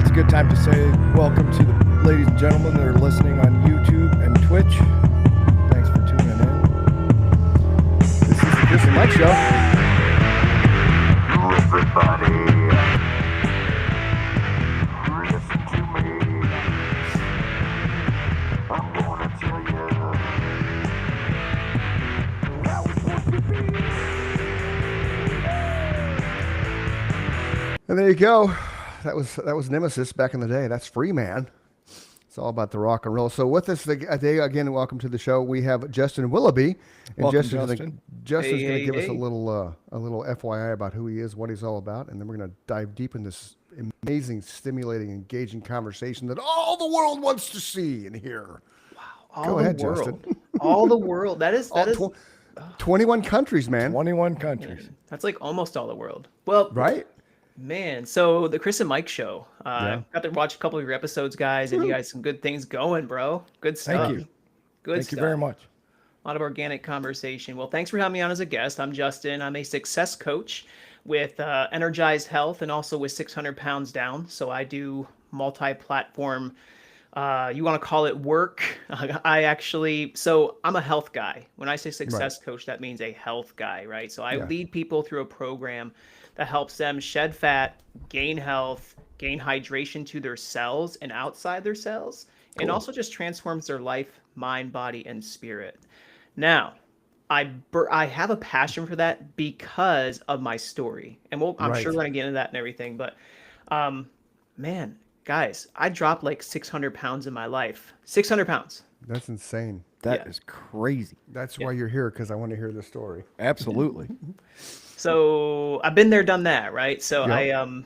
it's a good time to say welcome to the ladies and gentlemen that are listening on YouTube and Twitch. Thanks for tuning in. This is the Chris and Mike Show. Everybody, listen to me. I'm gonna tell you how it's supposed to be. And there you go. That was Nemesis back in the day. That's Free Man. It's all about the rock and roll. So with us today, again, welcome to the show. We have Justin Willoughby, and Welcome, Justin's Justin. going to give us Hey. a little FYI about who he is, what he's all about, and then we're going to dive deep in this amazing, stimulating, engaging conversation that all the world wants to see and hear. All Go the ahead, world. Justin. All the world. That is 21 countries, man. 21 countries. that's like almost all the world. Well, Right? man. So the Chris and Mike show. Yeah. Got to watch a couple of your episodes, guys, and you guys some good things going, bro. Good stuff. Thank you. Good Thank stuff. you very much. A lot of organic conversation. Well, thanks for having me on as a guest. I'm Justin. I'm a success coach with Energized Health and also with 600 Pounds Down. So I do multi-platform. You want to call it work? So I'm a health guy. When I say success coach, that means a health guy, right? So I lead people through a program that helps them shed fat, gain health, gain hydration to their cells and outside their cells, and also just transforms their life, mind, body, and spirit. Now, I have a passion for that because of my story, and I'm Right. sure we're gonna get into that and everything. But, man, guys, I dropped like 600 pounds in my life. 600 pounds. That's insane. That Yeah. is crazy. That's why you're here, because I want to hear the story. Absolutely. So I've been there, done that, right? So Yep.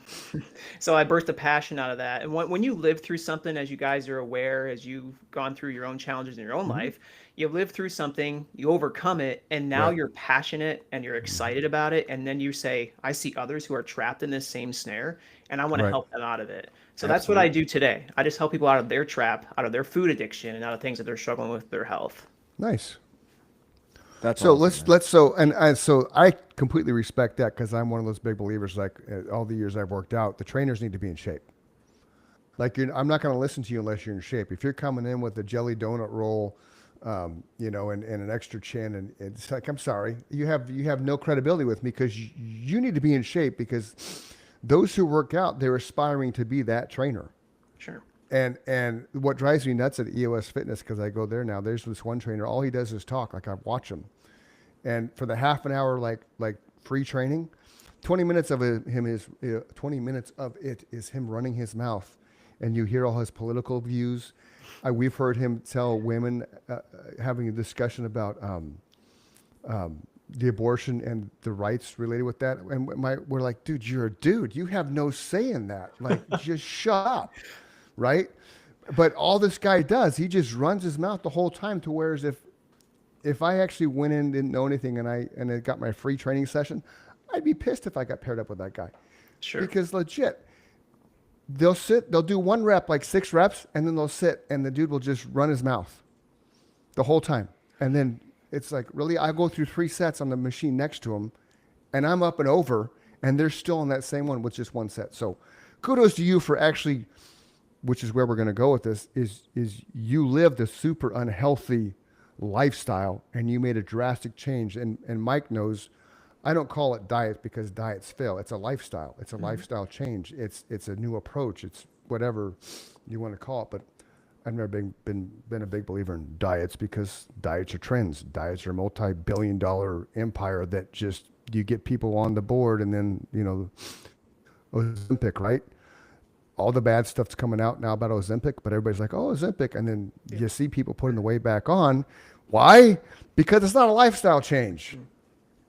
so I birthed a passion out of that. And when you live through something, as you guys are aware, as you've gone through your own challenges in your own life, you live through something, you overcome it, and now Right. you're passionate and you're excited about it. And then you say, I see others who are trapped in this same snare, and I want to Right. help them out of it. So that's what I do today. I just help people out of their trap, out of their food addiction, and out of things that they're struggling with their health. Nice. That's So awesome, so I completely respect that, because I'm one of those big believers. Like all the years I've worked out, the trainers need to be in shape. Like I'm not going to listen to you unless you're in shape. If you're coming in with a jelly donut roll, and an extra chin, and it's like, I'm sorry, you have no credibility with me, because you need to be in shape, because those who work out, they're aspiring to be that trainer. Sure. And what drives me nuts at EOS Fitness, because I go there now, there's this one trainer, all he does is talk. Like, I watch him, and for the half an hour like free training, 20 minutes of it is him running his mouth, and you hear all his political views. We've heard him tell women, having a discussion about the abortion and the rights related with that, and we're like, dude, you're a dude. You have no say in that. Like, just shut up, right? But all this guy does, he just runs his mouth the whole time, to whereas if I actually went in, didn't know anything, and I got my free training session, I'd be pissed if I got paired up with that guy. Sure. Because legit, they'll do one rep, like 6 reps, and then they'll sit, and the dude will just run his mouth the whole time. And then it's like, really, I go through 3 sets on the machine next to him, and I'm up and over, and they're still on that same one with just 1 set. So kudos to you for actually, which is where we're going to go with this, is you lived a super unhealthy lifestyle, and you made a drastic change. And Mike knows, I don't call it diet, because diets fail. It's a lifestyle. It's a lifestyle change. It's a new approach. It's whatever you want to call it. But I've never been a big believer in diets, because diets are trends. Diets are a multi-billion-dollar empire that just, you get people on the board, and then, Ozempic, right? All the bad stuff's coming out now about Ozempic, but everybody's like, oh, Ozempic. And then you see people putting the weight back on. Why? Because it's not a lifestyle change.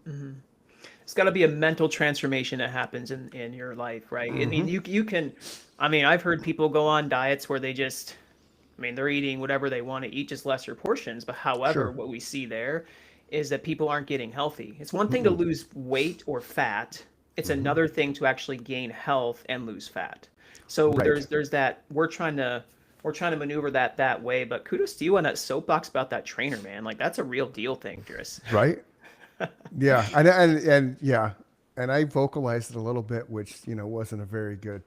It's got to be a mental transformation that happens in your life, right? I mean, you can, I've heard people go on diets where they just, they're eating whatever they want to eat, just lesser portions. But however, Sure. what we see there is that people aren't getting healthy. It's one thing to lose weight or fat. It's another thing to actually gain health and lose fat. So Right. there's that, we're trying to maneuver that way. But kudos to you on that soapbox about that trainer, man. Like, that's a real deal thing, Chris. Right? Yeah. And yeah, and I vocalized it a little bit, which wasn't a very good.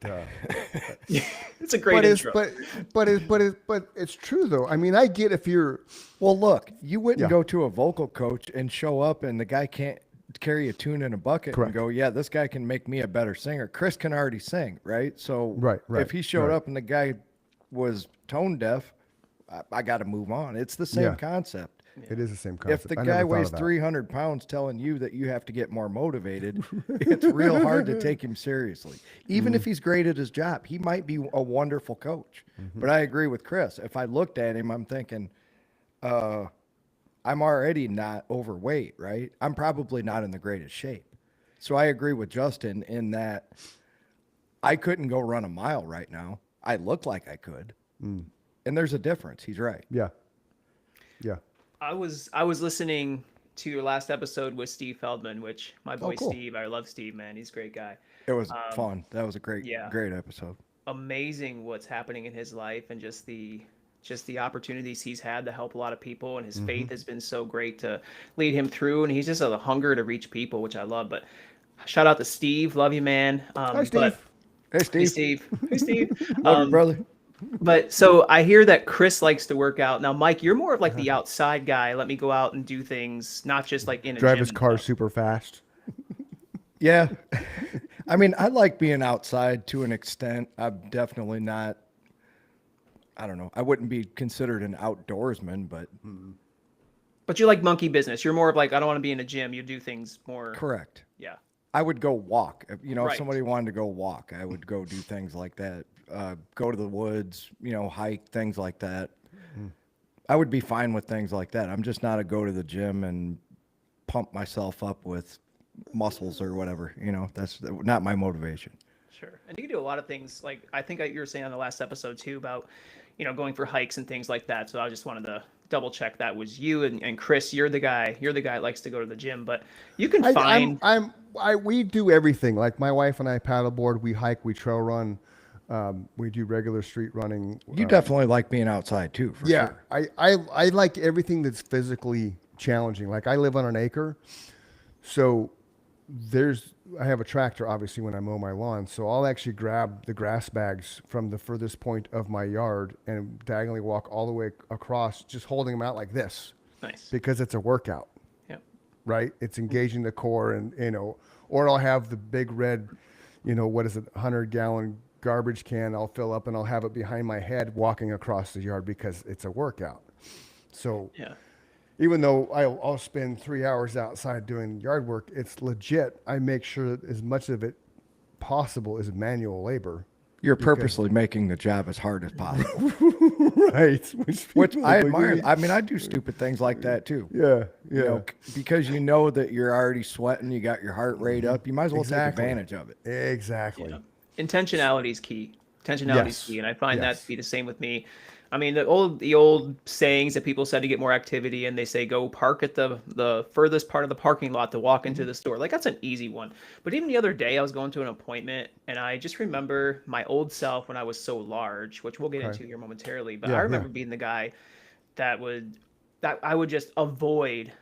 It's a great But it's intro. but it's true though. I mean, I get if you're Well, look, you wouldn't Yeah. go to a vocal coach and show up and the guy can't carry a tune in a bucket Correct. and go, yeah, this guy can make me a better singer. Chris can already sing, right? So Right, if he showed right. up and the guy was tone deaf, I got to move on. It's the same Yeah. concept. it is the same concept. If the I guy never thought weighs of that. 300 pounds telling you that you have to get more motivated, it's real hard to take him seriously. Even Mm. if he's great at his job, he might be a wonderful coach. Mm-hmm. But I agree with Chris. If I looked at him, I'm thinking, I'm already not overweight, right? I'm probably not in the greatest shape. So I agree with Justin in that I couldn't go run a mile right now. I look like I could. Mm. And there's a difference. He's right. Yeah, yeah. I was listening to your last episode with Steve Feldman, which my boy cool. Steve, I love Steve, man. He's a great guy. It was fun. That was a yeah. great episode. Amazing what's happening in his life and just the opportunities he's had to help a lot of people, and his faith has been so great to lead him through, and he's just a hunger to reach people, which I love. But shout out to Steve, love you, man. Hi, Steve. But, Hey, hey Steve. Steve, hey Steve. Love you, brother. But so I hear that Chris likes to work out. Now, Mike, you're more of like the outside guy. Let me go out and do things, not just like in a Drive gym his and car stuff. super fast. Yeah. I mean, I like being outside to an extent. I'm definitely not, I don't know. I wouldn't be considered an outdoorsman, but But you like monkey business. You're more of like, I don't want to be in a gym. You do things more. correct. Yeah. I would go walk. If Right. somebody wanted to go walk, I would go do things like that. Go to the woods, hike, things like that. I would be fine with things like that. I'm just not a go to the gym and pump myself up with muscles or whatever. That's not my motivation. Sure. And you can do a lot of things. Like I think you were saying on the last episode too about, going for hikes and things like that. So I just wanted to double check that was you, and Chris, you're the guy that likes to go to the gym, but you can find. We do everything. Like my wife and I paddleboard, we hike, we trail run, we do regular street running. You definitely like being outside too, for Yeah, sure. I like everything that's physically challenging. Like I live on an acre, so I have a tractor obviously when I mow my lawn, so I'll actually grab the grass bags from the furthest point of my yard and diagonally walk all the way across, just holding them out like this Nice. because it's a workout, Yep. right? It's engaging the core, and or I'll have the big red, 100-gallon garbage can I'll fill up and I'll have it behind my head walking across the yard because it's a workout. So Yeah. even though I'll spend 3 hours outside doing yard work, it's legit. I make sure that as much of it possible is manual labor. You're purposely making the job as hard as possible, Right. which I admire. I mean, I do stupid things like that too. Yeah. Yeah. Because you know that you're already sweating, you got your heart rate up. You might as well Exactly. take advantage of it. Exactly. Yeah. Intentionality is key. Intentionality is Yes. key, and I find that Yes. to be the same with me. I mean, the old sayings that people said to get more activity, and they say go park at the furthest part of the parking lot to walk into the store. Like that's an easy one. But even the other day, I was going to an appointment, and I just remember my old self when I was so large, which we'll get Okay. into here momentarily. But Yeah, I remember yeah. being the guy that I would just avoid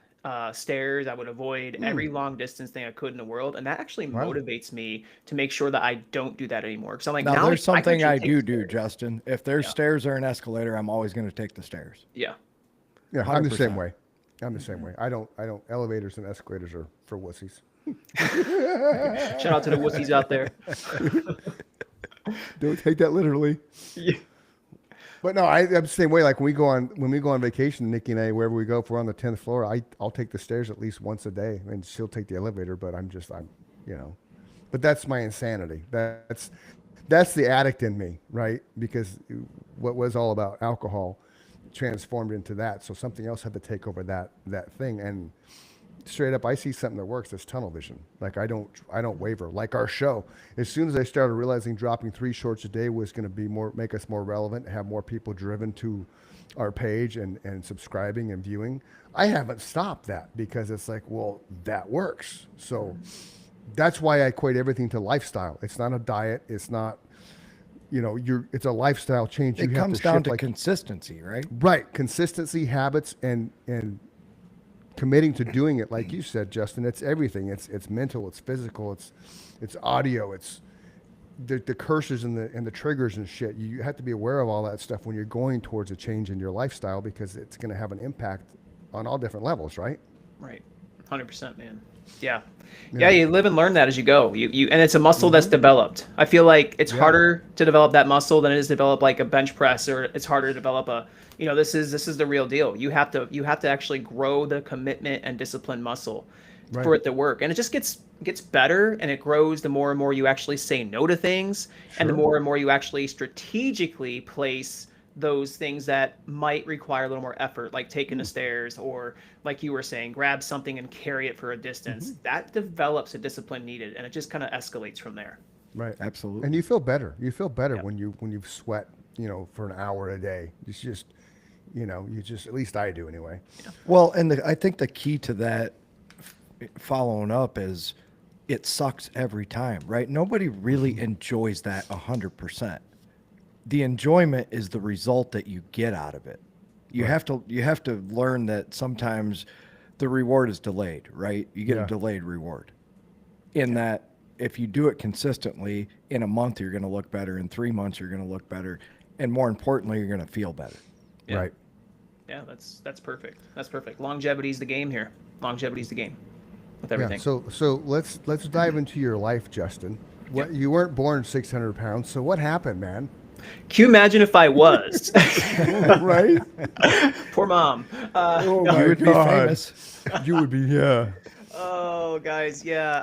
stairs. I would avoid every long distance thing I could in the world, and that actually motivates me to make sure that I don't do that anymore. Because I'm like, Now, there's I can something I actually take do, stairs. Justin. If there's Yeah. stairs or an escalator, I'm always going to take the stairs. Yeah. Yeah. I'm the 100%. same way. I'm the same way. I don't. Elevators and escalators are for wussies. Shout out to the wussies out there. Don't take that literally. Yeah. But no, I'm the same way. Like when we go on vacation, Nikki and I, wherever we go, if we're on the 10th floor, I'll take the stairs at least once a day, and she'll take the elevator. But but that's my insanity. That's the addict in me, right? Because what was all about alcohol transformed into that. So something else had to take over that thing. And straight up, I see something that works. It's tunnel vision. Like I don't waver. Like our show, as soon as I started realizing dropping 3 shorts a day was going to make us more relevant, have more people driven to our page and subscribing and viewing, I haven't stopped that because it's like, well, that works. So that's why I equate everything to lifestyle. It's not a diet. It's not, it's a lifestyle change. It You have comes to down shift to like consistency, right? right consistency, habits, and committing to doing it, like you said, Justin, it's everything. It's mental, it's physical, it's audio, it's the curses and the triggers and shit. You have to be aware of all that stuff when you're going towards a change in your lifestyle, because it's going to have an impact on all different levels, right? Right. 100%, man. Yeah. Yeah, you live and learn that as you go. You and it's a muscle that's developed. I feel like it's harder to develop that muscle than it is to develop like a bench press, or it's harder to develop a, this is the real deal. You have to actually grow the commitment and discipline muscle for it to work. And it just gets better, and it grows the more and more you actually say no to things, and the more and more you actually strategically place those things that might require a little more effort, like taking the stairs, or like you were saying, grab something and carry it for a distance. That develops a discipline needed, and it just kind of escalates from there. Right. Absolutely. And you feel better. You feel better when you sweat, for an hour a day. It's just, at least I do anyway. Well, and I think the key to that, following up, is it sucks every time, right? Nobody really enjoys that 100%. The enjoyment is the result that you get out of it. You have to learn that sometimes the reward is delayed, right? You get a delayed reward. In that, if you do it consistently, in a month you're going to look better, in 3 months you're going to look better, and more importantly, you're going to feel better. Yeah. Right. Yeah, that's perfect. That's perfect. Longevity's the game here. Longevity's the game with everything. Yeah. So let's dive into your life, Justin. You weren't born 600 pounds. So what happened, man? Can you imagine if I was? Right? Poor mom. Oh You would be famous. You would be, yeah. Oh, guys, yeah.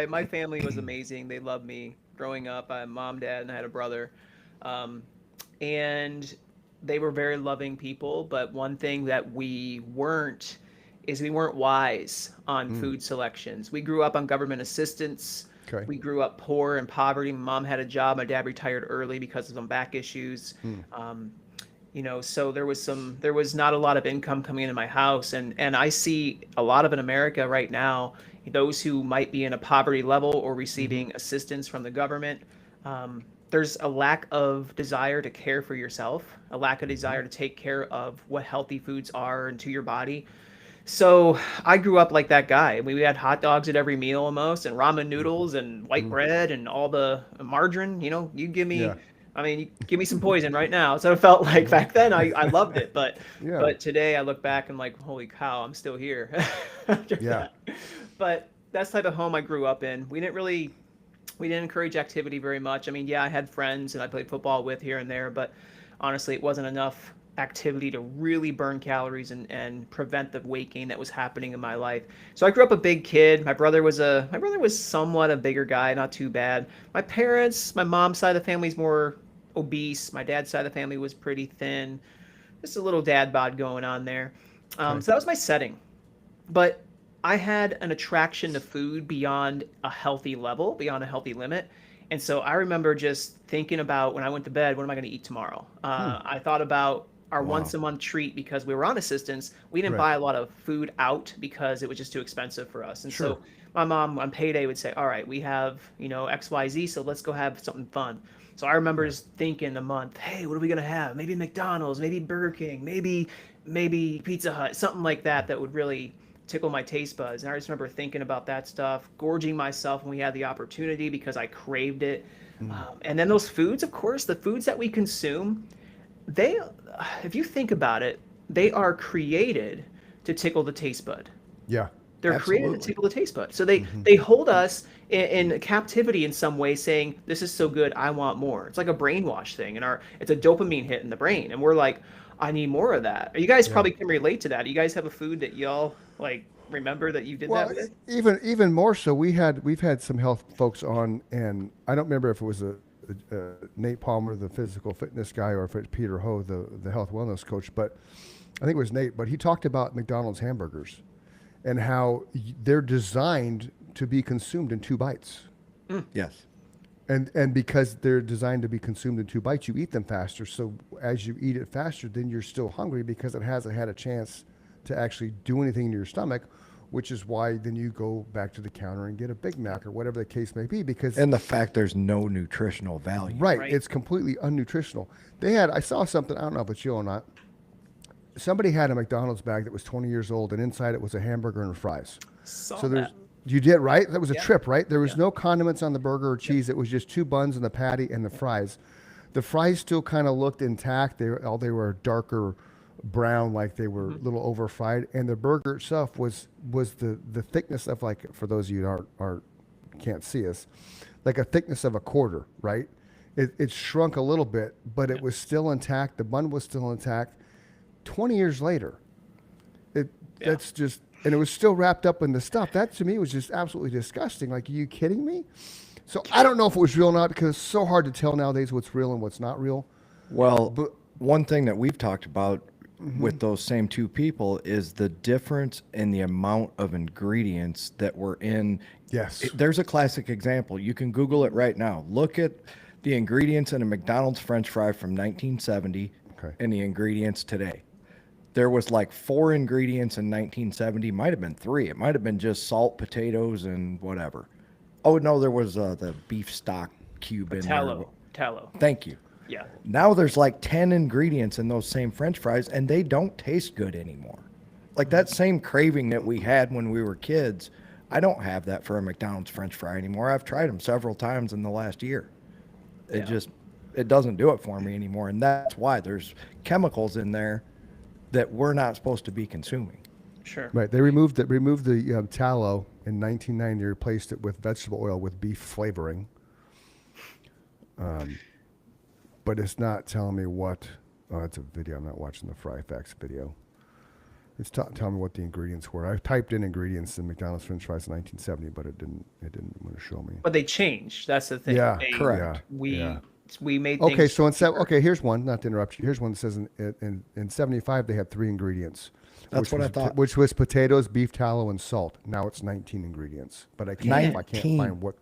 My family was amazing. They loved me growing up. I had mom, dad, and I had a brother, and they were very loving people. But one thing that we weren't wise on food selections. We grew up on government assistance. Okay. We grew up poor and poverty. My mom had a job. My dad retired early because of some back issues. So there was not a lot of income coming into my house. And I see a lot of in America right now, those who might be in a poverty level or receiving assistance from the government. There's a lack of desire to care for yourself, a lack of desire to take care of what healthy foods are into your body. So I grew up like that guy. We had hot dogs at every meal almost, and ramen noodles and white bread and all the margarine. You give me, you give me some poison right now. So it felt like back then I loved it, but today I look back and like, holy cow, I'm still here. Yeah. But that's the type of home I grew up in. We didn't encourage activity very much. I had friends and I played football with here and there, but honestly, it wasn't enough activity to really burn calories and prevent the weight gain that was happening in my life. So I grew up a big kid. My brother was somewhat a bigger guy, not too bad. My mom's side of the family is more obese. My dad's side of the family was pretty thin. Just a little dad bod going on there. So that was my setting. But I had an attraction to food beyond a healthy level, beyond a healthy limit. And so I remember just thinking about when I went to bed, what am I going to eat tomorrow? I thought about our once a month treat because we were on assistance. We didn't buy a lot of food out because it was just too expensive for us. And so my mom on payday would say, all right, we have, XYZ, so let's go have something fun. So I remember just thinking a month, hey, what are we going to have? Maybe McDonald's, maybe Burger King, maybe Pizza Hut, something like that would really tickle my taste buds. And I just remember thinking about that stuff, gorging myself when we had the opportunity because I craved it. And then those foods, of course, the foods that we consume, if you think about it, they are created to tickle the taste bud. Yeah. They're created to tickle the taste bud. So they hold us in captivity in some way, saying, this is so good, I want more. It's like a brainwash thing. It's a dopamine hit in the brain. And we're like, I need more of that. You guys probably can relate to that. You guys have a food that y'all remember that you did that with? Even more so, we've had some health folks on, and I don't remember if it was Nate Palmer, the physical fitness guy, or if it's Peter Ho, the health wellness coach, but I think it was Nate. But he talked about McDonald's hamburgers and how they're designed to be consumed in 2 bites. Yes. And because they're designed to be consumed in 2 bites, you eat them faster. So as you eat it faster, then you're still hungry because it hasn't had a chance to actually do anything to your stomach, which is why then you go back to the counter and get a Big Mac or whatever the case may be. And the fact there's no nutritional value. Right. It's completely unnutritional. I saw something, I don't know if it's you or not. somebody had a McDonald's bag that was 20 years old, and inside it was a hamburger and fries. Saw So there's that. you did right. That was a Yeah. trip, right? There was Yeah. no condiments on the burger or cheese. It was just 2 buns and the patty and the fries. The fries still kind of looked intact. They were darker brown, like they were a little over fried. And the burger itself was the thickness of, like, for those of you that aren't can't see us, like a thickness of a quarter, right? It shrunk a little bit, but it was still intact. The bun was still intact. 20 years later, that's just, and it was still wrapped up in the stuff. That to me was just absolutely disgusting. Like, are you kidding me? So I don't know if it was real or not, because it's so hard to tell nowadays what's real and what's not real. Well, But- one thing that we've talked about with those same two people is the difference in the amount of ingredients that were in. Yes. There's a classic example. You can Google it right now. Look at the ingredients in a McDonald's French fry from 1970 Okay. and the ingredients today. There was like 4 ingredients in 1970. Might have been 3. It might have been just salt, potatoes, and whatever. Oh no, there was the beef stock cube in there. Tallow. Thank you. Yeah. Now there's like 10 ingredients in those same French fries, and they don't taste good anymore. Like that same craving that we had when we were kids, I don't have that for a McDonald's French fry anymore. I've tried them several times in the last year. It doesn't do it for me anymore, and that's why there's chemicals in there that we're not supposed to be consuming. Sure. Right. They removed the tallow in 1990, replaced it with vegetable oil with beef flavoring. But it's not telling me what. Oh, it's a video. I'm not watching the Fry Facts video. It's telling me what the ingredients were. I typed in ingredients in McDonald's French fries in 1970, but it didn't want to show me. But they changed. That's the thing. Yeah, They- correct. We made Okay, things so cheaper. okay, here's one. Not to interrupt you. Here's one that says in 75 they had 3 ingredients. That's what I thought. Which was potatoes, beef tallow, and salt. Now it's 19 ingredients. But I can't 19. find what.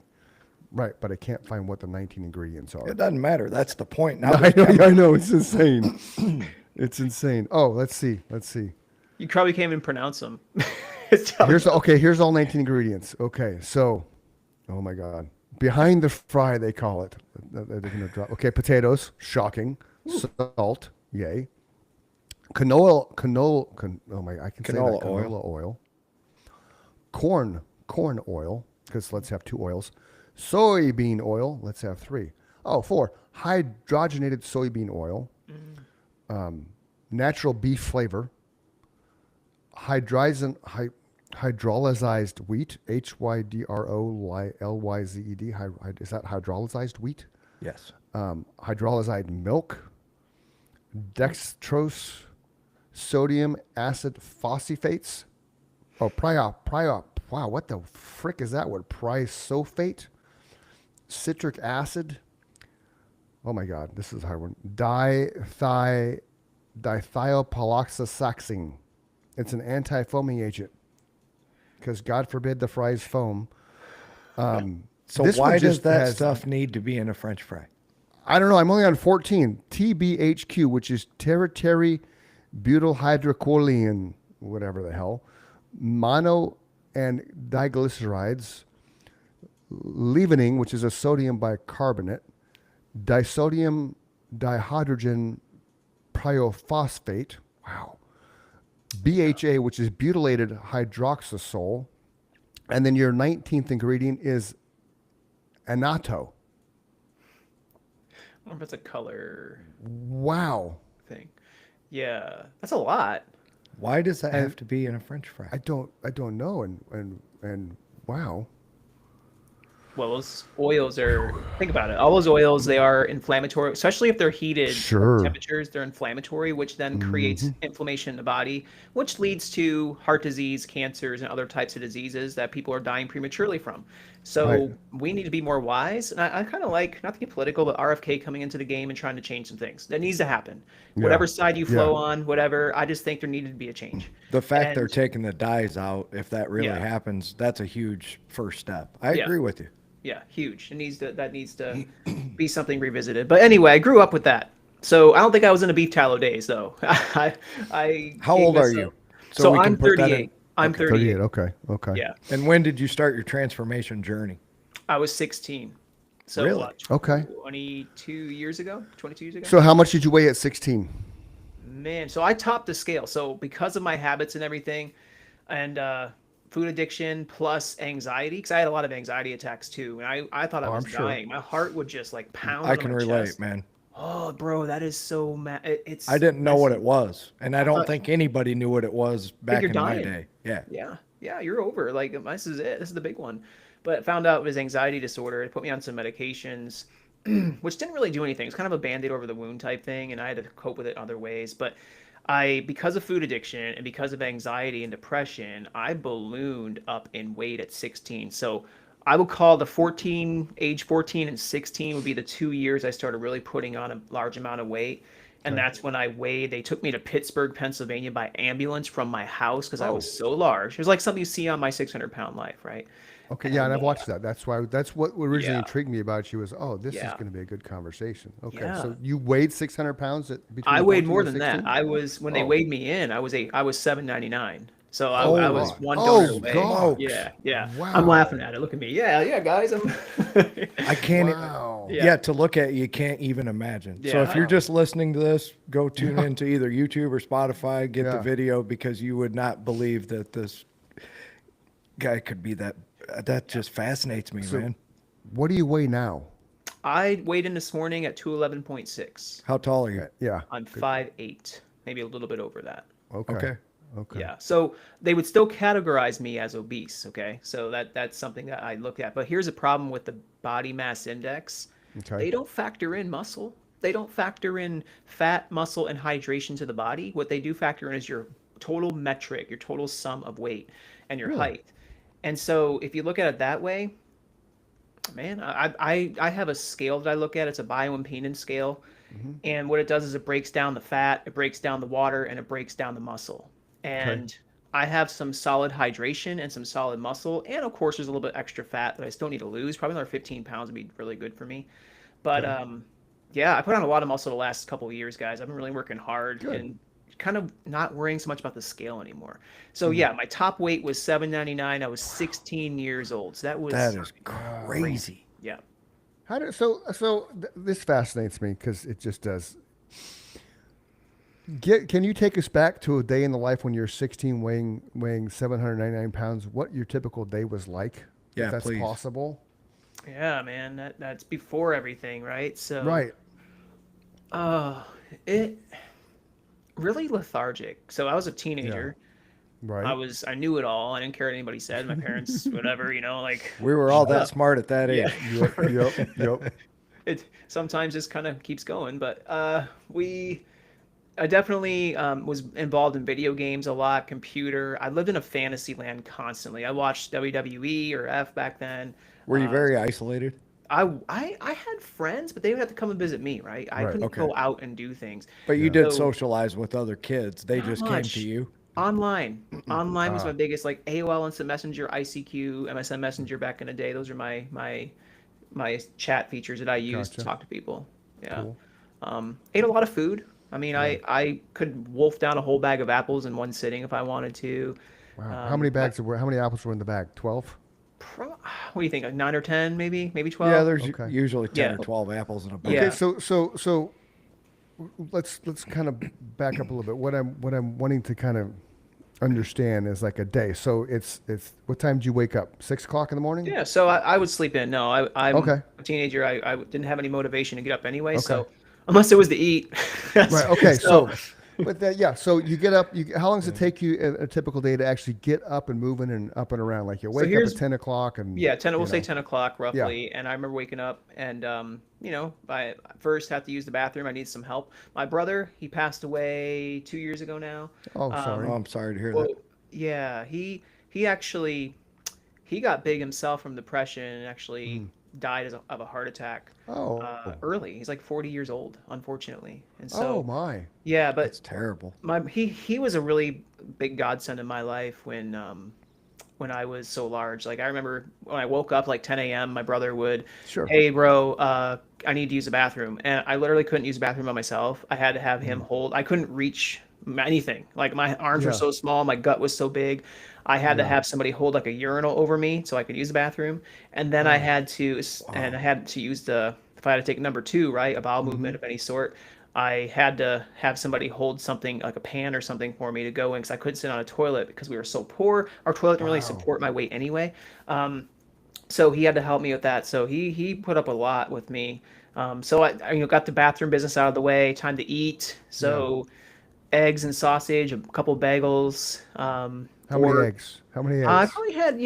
Right, but I can't find what the 19 ingredients are. It doesn't matter. That's the point. Now I know, it's insane. It's insane. Oh, let's see. You probably can't even pronounce them. It's telling Here's all 19 ingredients. Okay, so, oh my God, behind the fry they call it. They're gonna drop. Okay, potatoes, shocking. Salt, yay. Oh my, I can say that. Canola Canola oil. Corn oil, because let's have 2 oils. Soybean oil, let's have 3. Oh, 4. Hydrogenated soybean oil. Natural beef flavor. Hydrolyzed wheat, HYDROLYZED. Is that hydrolyzed wheat? Yes. Hydrolyzed milk, dextrose, sodium acid phosphates. Oh, wow, what the frick is that word? Prisylphate, citric acid. Oh my God, this is a hard one. Dithiopaloxasaxine. It's an anti-foaming agent. Because God forbid the fries foam. So This one why does just that has- stuff need to be in a French fry? I don't know. I'm only on 14. TBHQ, which is tertiary butyl hydrocholine, whatever the hell. Mono and diglycerides. Leavening, which is a sodium bicarbonate. Disodium dihydrogen pyrophosphate. Wow. BHA, which is butylated hydroxysol. And then your 19th ingredient is annatto. I wonder if it's a color Wow. thing. Yeah, that's a lot. Why does that have to be in a French fry? I don't know. And wow. Well, those oils are, think about it. All those oils, they are inflammatory, especially if they're heated Sure. temperatures. They're inflammatory, which then creates inflammation in the body, which leads to heart disease, cancers, and other types of diseases that people are dying prematurely from. So Right. we need to be more wise. And I kind of like, not to get political, but RFK coming into the game and trying to change some things. That needs to happen. Yeah. Whatever side you flow Yeah. on, whatever, I just think there needed to be a change. The fact they're And- taking the dyes out, if that really Yeah. happens, that's a huge first step. I Yeah. agree with you. Yeah, huge. That needs to be something revisited. But anyway, I grew up with that. So I don't think I was in the beef tallow days though. I How gave old are myself- you? So we can I'm put that in- 38. I'm 38. 38. Okay. Yeah. And when did you start your transformation journey? I was 16. So Really? what, Okay. 22 years ago? 22 years ago? So how much did you weigh at 16? Man, so I topped the scale. So because of my habits and everything, and food addiction plus anxiety, because I had a lot of anxiety attacks too, and I thought I Oh, was I'm sure. dying. My heart would just like pound I on can my relate, chest. man. Oh, bro, that is so I didn't know what it messy. was, and I don't thought- think anybody knew what it was Think back you're in my dying. day. Yeah. Yeah, yeah, you're over. Like this is it. This is the big one. But found out it was anxiety disorder. It put me on some medications, which didn't really do anything. It's kind of a band-aid over the wound type thing, and I had to cope with it other ways. But because of food addiction and because of anxiety and depression, I ballooned up in weight at 16. So I would call age 14 and 16 would be the 2 years I started really putting on a large amount of weight. And Okay. that's when I weighed. They took me to Pittsburgh, Pennsylvania by ambulance from my house because I Oh. was so large. It was like something you see on my 600-pound life, right? Okay, yeah, and And I've watched that. That's what originally yeah, intrigued me about you was, oh, this is yeah, going to be a good conversation. Okay, yeah. so you weighed 600 pounds I between weighed 14 more and than that. 16? I was when they Oh, weighed me in, I was 799. So oh I my, was one donut oh away. gosh, Yeah, yeah. I'm wow, laughing at it. Look at me. Yeah, yeah, guys. I'm I can't. wow. yeah, Yeah, to look at you can't even imagine. So yeah. if you're just listening to this, go tune into either YouTube or Spotify, get the Yeah. video because you would not believe that this guy could be that. That just fascinates me, So man. what do you weigh now? I weighed in this morning at 211.6. How tall are you? Yeah, I'm good. 5'8", maybe a little bit over that. Okay, Okay. okay, Yeah. So they would still categorize me as obese. Okay. So that's something that I look at. But here's a problem with the body mass index. okay. They don't factor in muscle. They don't factor in fat, muscle, and hydration to the body. What they do factor in is your total metric, your total sum of weight and your Really? height. And so if you look at it that way, man, I have a scale that I look at. It's a bioimpedance scale. Hmm. And what it does is it breaks down the fat, it breaks down the water, and it breaks down the muscle. Okay. And I have some solid hydration and some solid muscle. And of course, there's a little bit extra fat that I still need to lose. Probably another 15 pounds would be really good for me. But Okay. yeah, I put on a lot of muscle the last couple of years, guys. I've been really working hard Good. and kind of not worrying so much about the scale anymore. So Mm. yeah, my top weight was 799. I was 16 years old. So that was That is Wow. crazy. yeah. This fascinates me because it just does. Can you take us back to a day in the life when you're 16, weighing 799 pounds? What your typical day was like? Yeah, if that's please. possible. Yeah, man, that's before everything, right? So Right. uh it really lethargic. So I was a teenager. Right. I knew it all. I didn't care what anybody said. My parents, whatever, like We were all shut that up. smart at that age. Yeah. Yep. It sometimes just kind of keeps going, but I definitely was involved in video games a lot, computer. I lived in a fantasy land constantly. I watched WWE or F back then. Were you Uh, very isolated? I had friends, but they would have to come and visit me, right? I Right. couldn't Okay. go out and do things. But you Yeah. did So socialize with other kids. They not just came to much. you. Online. Online was Ah. my biggest, like AOL Instant Messenger, ICQ, MSN Messenger back in the day. Those are my chat features that I use to Gotcha. talk to people. Yeah. Cool. Ate a lot of food. I mean, Yeah. I could wolf down a whole bag of apples in one sitting if I wanted to. Wow. How many how many apples were in the bag? 12? What do you think? Like 9 or 10, maybe 12. Yeah, there's Okay. usually 10 Yeah. or 12 apples in a bag. Yeah. Okay. So let's kind of back up a little bit. What I'm wanting to kind of understand is like a day. So it's what time do you wake up? 6 o'clock in the morning? Yeah, so I would sleep in. No, I'm Okay. a teenager. I didn't have any motivation to get up anyway. Okay. So unless it was to eat. Right. Okay. So, but yeah. So you get up. How long does it take you a typical day to actually get up and moving and up and around? Like you wake up here's- at 10 o'clock and Yeah, 10. We'll you say know. 10 o'clock roughly. And I remember waking up and I first had to use the bathroom. I need some help. My brother, he passed away 2 years ago now. Oh, sorry. Oh, I'm sorry to hear Well, that. yeah, he actually he got big himself from depression and actually died of a heart attack Oh. early. He's like 40 years old, unfortunately. And Oh so my. yeah, but That's terrible. he was a really big godsend in my life when I was so large. Like I remember when I woke up like 10 a.m., my brother would, Sure. hey bro, I need to use the bathroom, and I literally couldn't use the bathroom by myself. I had to have him hold. I couldn't reach anything. Like my arms were Yeah. so small, my gut was so big. I had to Yeah. have somebody hold like a urinal over me so I could use the bathroom, and then I had to use the if I had to take number two, right, a bowel movement of any sort. I had to have somebody hold something like a pan or something for me to go in because I couldn't sit on a toilet because we were so poor. Our toilet didn't really Wow. support my weight anyway. So he had to help me with that. So he put up a lot with me. So I got the bathroom business out of the way. Time to eat. So eggs and sausage, a couple bagels. How many Or eggs? How many I eggs? probably had,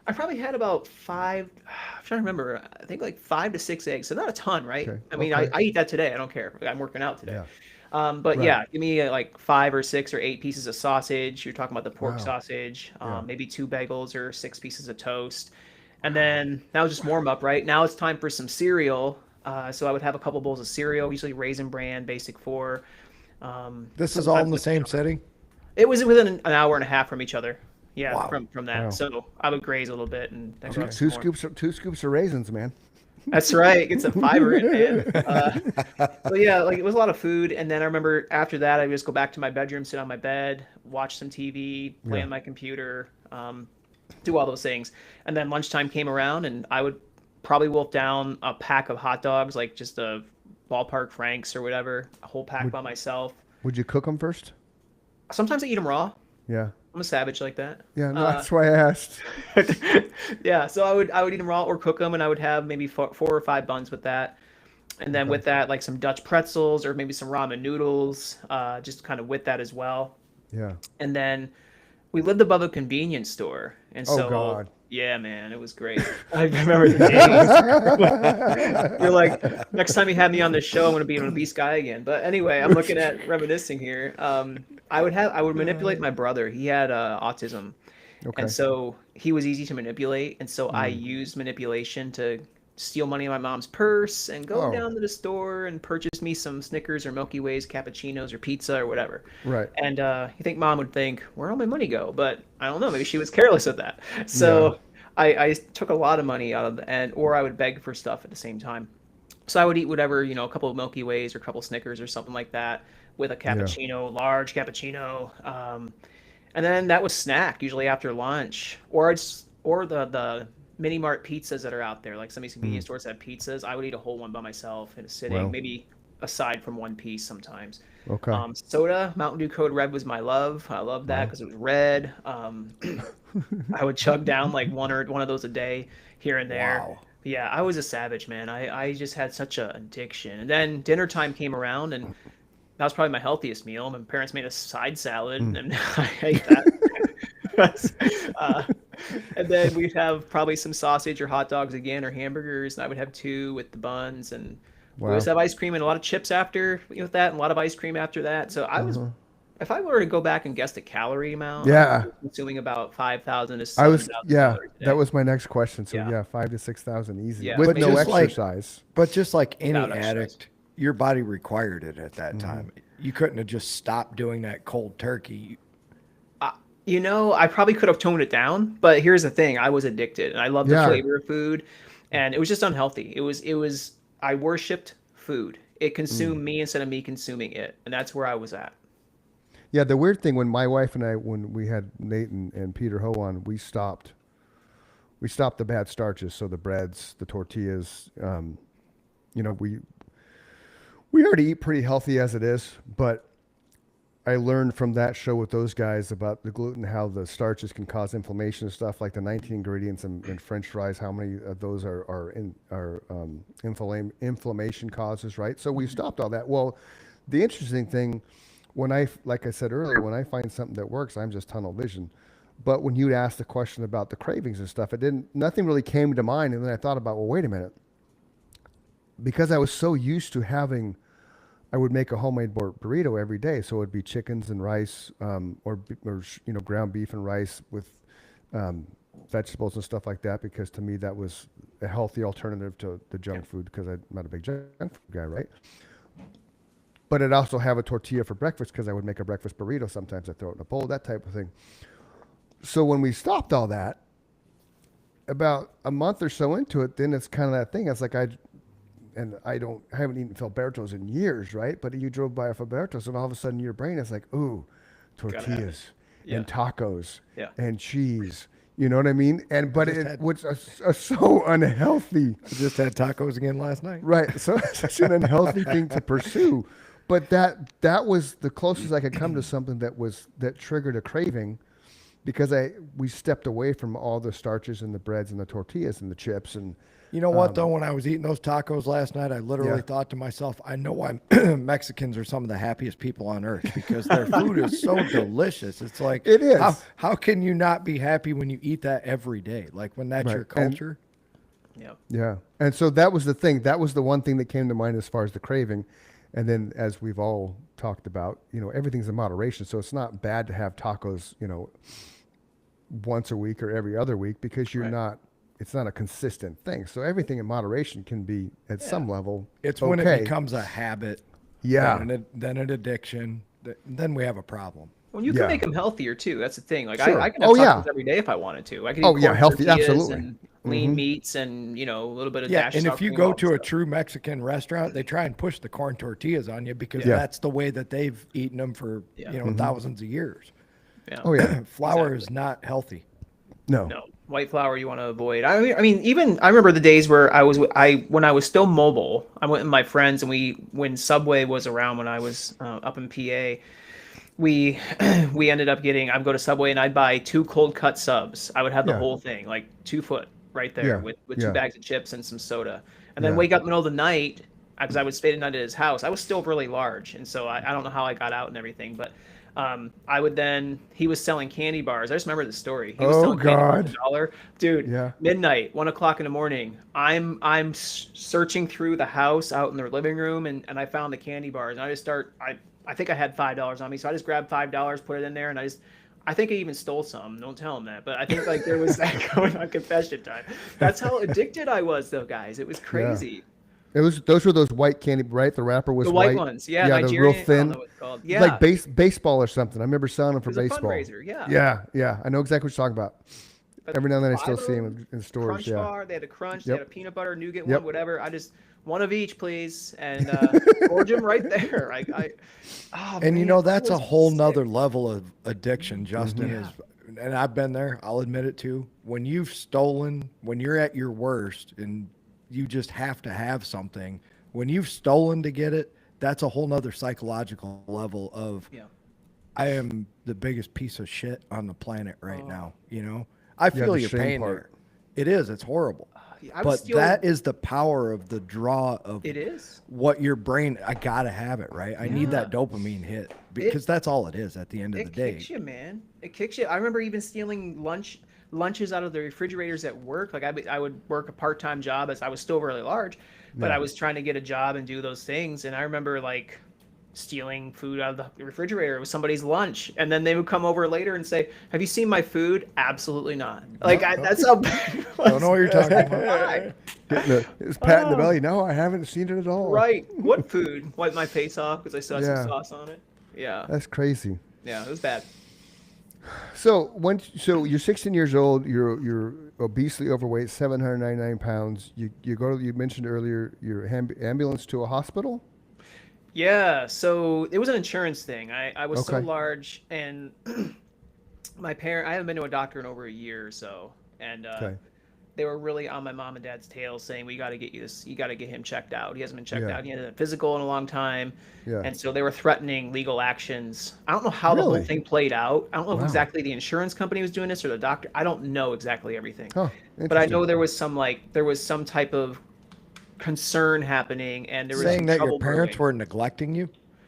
I probably had about five. I'm trying to remember. I think like 5 to 6 eggs. So not a ton, right? Okay. I mean, Okay. I eat that today. I don't care. I'm working out today. Yeah. But Right. yeah, give me like 5 or 6 or 8 pieces of sausage. You're talking about the pork Wow. sausage. Yeah. Maybe 2 bagels or 6 pieces of toast. And then that was just warm up, right? Now it's time for some cereal. So I would have a couple bowls of cereal, usually Raisin Bran, Basic Four. This is all in Sometimes the with same chocolate. city? It was within an hour and a half from each other. Yeah, Wow. from that. Wow. So I would graze a little bit and then go Two, have some two more. scoops. Two scoops of raisins, man. That's right. Get some fiber in, man. But yeah, like it was a lot of food. And then I remember after that, I would just go back to my bedroom, sit on my bed, watch some TV, play Yeah. on my computer, do all those things. And then lunchtime came around, and I would probably wolf down a pack of hot dogs, like just a ballpark Franks or whatever, a whole pack by myself. Would you cook them first? Sometimes I eat them raw. Yeah. I'm a savage like that. Yeah. No, that's why I asked. Yeah, so I would eat them raw or cook them, and I would have maybe four or five buns with that, and then with that like some Dutch pretzels or maybe some ramen noodles, just kind of with that as well. Yeah. And then we lived above a convenience store, and Oh so God. yeah, man, it was great. I remember the days. You're like, next time you have me on the show, I'm gonna be an obese guy again. But anyway, I'm looking at reminiscing here. I would manipulate my brother. He had autism. Okay. And so he was easy to manipulate. And so I Mm. used manipulation to steal money in my mom's purse and go Oh. down to the store and purchase me some Snickers or Milky Ways, cappuccinos or pizza or whatever. Right. And you think mom would think, where'd all my money go? But I don't know. Maybe she was careless with that. Yeah. So I took a lot of money out of the, and or I would beg for stuff at the same time. So I would eat whatever, a couple of Milky Ways or a couple of Snickers or something like that with a Yeah. cappuccino, large cappuccino. And then that was snack usually after lunch, or the mini mart pizzas that are out there. Like some of these convenience stores have pizzas. I would eat a whole one by myself in a sitting, Wow. maybe aside from one piece sometimes. Okay. Soda, Mountain Dew Code Red was my love. I loved that Wow. because it was red. I would chug down like one of those a day here and there. Wow. Yeah, I was a savage, man. I just had such an addiction. And then dinner time came around, and that was probably my healthiest meal. My parents made a side salad, and I ate that. And then we'd have probably some sausage or hot dogs again, or hamburgers, and I would have two with the buns. And we always Wow. have ice cream and a lot of chips after with that, and a lot of ice cream after that. So if I were to go back and guess the calorie amount, I Yeah. was consuming about 5,000 to I was. 7,000 Yeah. calories a That day. was my next question. So Yeah. yeah, 5 to 6,000 easy Yeah, with But no just like exercise. but just like any Without exercise. addict, your body required it at that Mm-hmm. time. You couldn't have just stopped doing that cold turkey. I probably could have toned it down, but here's the thing: I was addicted, and I loved the Yeah. flavor of food, and it was just unhealthy. It was. I worshipped food. It consumed Mm. me instead of me consuming it, and that's where I was at. Yeah. The weird thing when my wife and I, when we had Nate and Peter Ho on, we stopped. We stopped the bad starches, so the breads, the tortillas. We already eat pretty healthy as it is, but I learned from that show with those guys about the gluten, how the starches can cause inflammation and stuff, like the 19 ingredients in French fries, how many of those are inflammation causes, right? So we stopped all that. Well, the interesting thing, like I said earlier, when I find something that works, I'm just tunnel vision. But when you'd ask the question about the cravings and stuff, nothing really came to mind. And then I thought about, well, wait a minute, because I was so used to I would make a homemade burrito every day. So it would be chickens and rice, or ground beef and rice with vegetables and stuff like that. Because to me, that was a healthy alternative to the junk food, because I'm not a big junk food guy, right? But I'd also have a tortilla for breakfast, because I would make a breakfast burrito. Sometimes I throw it in a bowl, that type of thing. So when we stopped all that, about a month or so into it, then it's kind of that thing. It's like I haven't eaten Filbertos in years, right? But you drove by a Filbertos, and all of a sudden your brain is like, ooh, Gotta have it. tortillas Yeah. and tacos Yeah. and cheese. You know what I mean? And but just it had- was so unhealthy. I just had tacos again last night. Right. So it's such an unhealthy thing to pursue. But that was the closest I could come to something that triggered a craving, because we stepped away from all the starches and the breads and the tortillas and the chips and You know what though? When I was eating those tacos last night, I literally Yeah. thought to myself, I know why Mexicans are some of the happiest people on earth, because their food is so delicious. It's like It is. How can you not be happy when you eat that every day? Like when that's Right. your culture. Yep. yeah. And so that was the thing. That was the one thing that came to mind as far as the craving. And then, as we've all talked about, everything's in moderation. So it's not bad to have tacos, once a week or every other week, because you're Right. not. It's not a consistent thing. So everything in moderation can be at some level. It's when it okay. becomes a habit, Yeah. then an addiction, then we have a problem. Well, you can Yeah. make them healthier too. That's the thing. Like Sure. I can have Oh, tacos yeah. every day if I wanted to. I can eat Oh, yeah, corn healthy, tortillas absolutely. and lean meats and a little bit of Yeah, dash and sour if you cream, go all to that a stuff. true Mexican restaurant, they try and push the corn tortillas on you because Yeah. that's the way that they've eaten them for Yeah. thousands of years. Yeah. Oh yeah. Flour is not healthy. No. No, white flour you want to avoid. I mean, even I remember the days where when I was still mobile. I went with my friends, and when Subway was around, when I was up in PA, we we ended up getting. I'd go to Subway and I'd buy 2 cold cut subs. I would have the Yeah. whole thing, like 2 foot right there, Yeah, with yeah. 2 bags of chips and some soda, and then Yeah. wake up in the middle of the night because I would stay the night at his house. I was still really large, and so I don't know how I got out and everything, but. I would then. He was selling candy bars. I just remember the story. He was Oh, selling candy bars God. $1, dude. Yeah. Midnight, 1 o'clock in the morning. I'm searching through the house out in the living room, and I found the candy bars. And I just start. I think I had $5 on me, so I just grabbed $5, put it in there, and I think I even stole some. Don't tell him that, but I think like there was that going on confession time. That's how addicted I was, though, guys. It was crazy. Those were those white candy, right? The wrapper was The white white. ones, yeah, Yeah, the Nigerian. real I don't thin. know what it's called. Yeah, Like baseball or something. I remember selling them for it was a baseball. fundraiser. Yeah. Yeah. I know exactly what you're talking about. But Every now and then I 5 still of see them, them in stores. Crunch Yeah. bar. They had a crunch. They Yep. had a peanut butter nougat Yep. one, whatever. I just one of each, please, and gorge them right there. Oh, And man, that's I a was whole sick. nother level of addiction, Justin. Yeah. Is, and I've been there. I'll admit it too. When you've stolen, when you're at your worst, and you just have to have something. When you've stolen to get it, that's a whole nother psychological level of. Yeah. I am the biggest piece of shit on the planet right now. I feel the your shame pain part. there. It is. It's horrible. I was But still- that is the power of the draw of It is. what your brain. I gotta have it, right? I need that Yeah. dopamine hit because that's all it is at the end of It the day. kicks you, man. It kicks you. I remember even stealing lunches out of the refrigerators at work. Like I would work a part-time job as I was still really large, but I was trying to get a job and do those things. And I remember like stealing food out of the refrigerator. It was somebody's lunch, and then they would come over later and say, "Have you seen my food?" Absolutely not. Like that's how bad it was. Don't know what you're talking about. It's pat in the belly. No, I haven't seen it at all. Right. What food? Wipe my face off because I saw Yeah. some sauce on it. Yeah. That's crazy. Yeah, it was bad. So you're 16 years old. You're obesely overweight, 799 pounds. You go to, you mentioned earlier, your ambulance to a hospital. Yeah, so it was an insurance thing. I was so Okay. large, and I haven't been to a doctor in over a year or so, and Okay. they were really on my mom and dad's tail, saying we got to get you got to get him checked out. He hasn't been checked Yeah. out. He hasn't had a physical in a long time, Yeah. and so they were threatening legal actions. I don't know how the Really? whole thing played out. I don't know if Wow. exactly the insurance company was doing this or the doctor. I don't know exactly everything. Huh. But I know interesting. there was some type of concern happening, and there was Saying some that your trouble parents brewing. were neglecting you.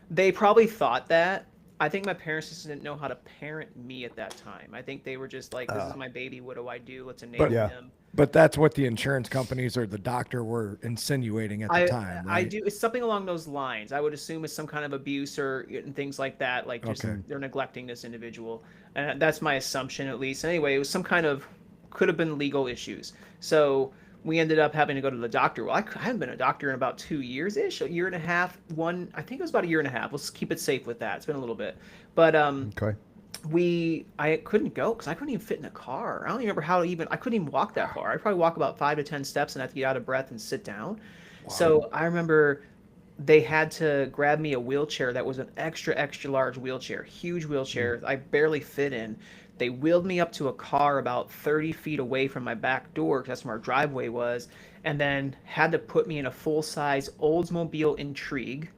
They probably thought that. I think my parents just didn't know how to parent me at that time. I think they were just like, "This is my baby. What do I do? Let's enable Yeah. him." But that's what the insurance companies or the doctor were insinuating at the time. I Right? do. It's something along those lines. I would assume it's some kind of abuse or and things like that. Like just Okay. they're neglecting this individual, and that's my assumption at least. Anyway, it was some kind of could have been legal issues. So we ended up having to go to the doctor. Well, I haven't been a doctor in about 2 years ish, a year and a half. I think it was about a year and a half. Let's keep it safe with that. It's been a little bit, but Okay. I couldn't go because I couldn't even fit in a car. I don't even remember I couldn't even walk that far. I'd probably walk about 5 to 10 steps and have to get out of breath and sit down. So I remember they had to grab me a wheelchair that was an extra large wheelchair, huge wheelchair I barely fit in. They wheeled me up to a car about 30 feet away from my back door, because that's where our driveway was, and then had to put me in a full-size Oldsmobile Intrigue.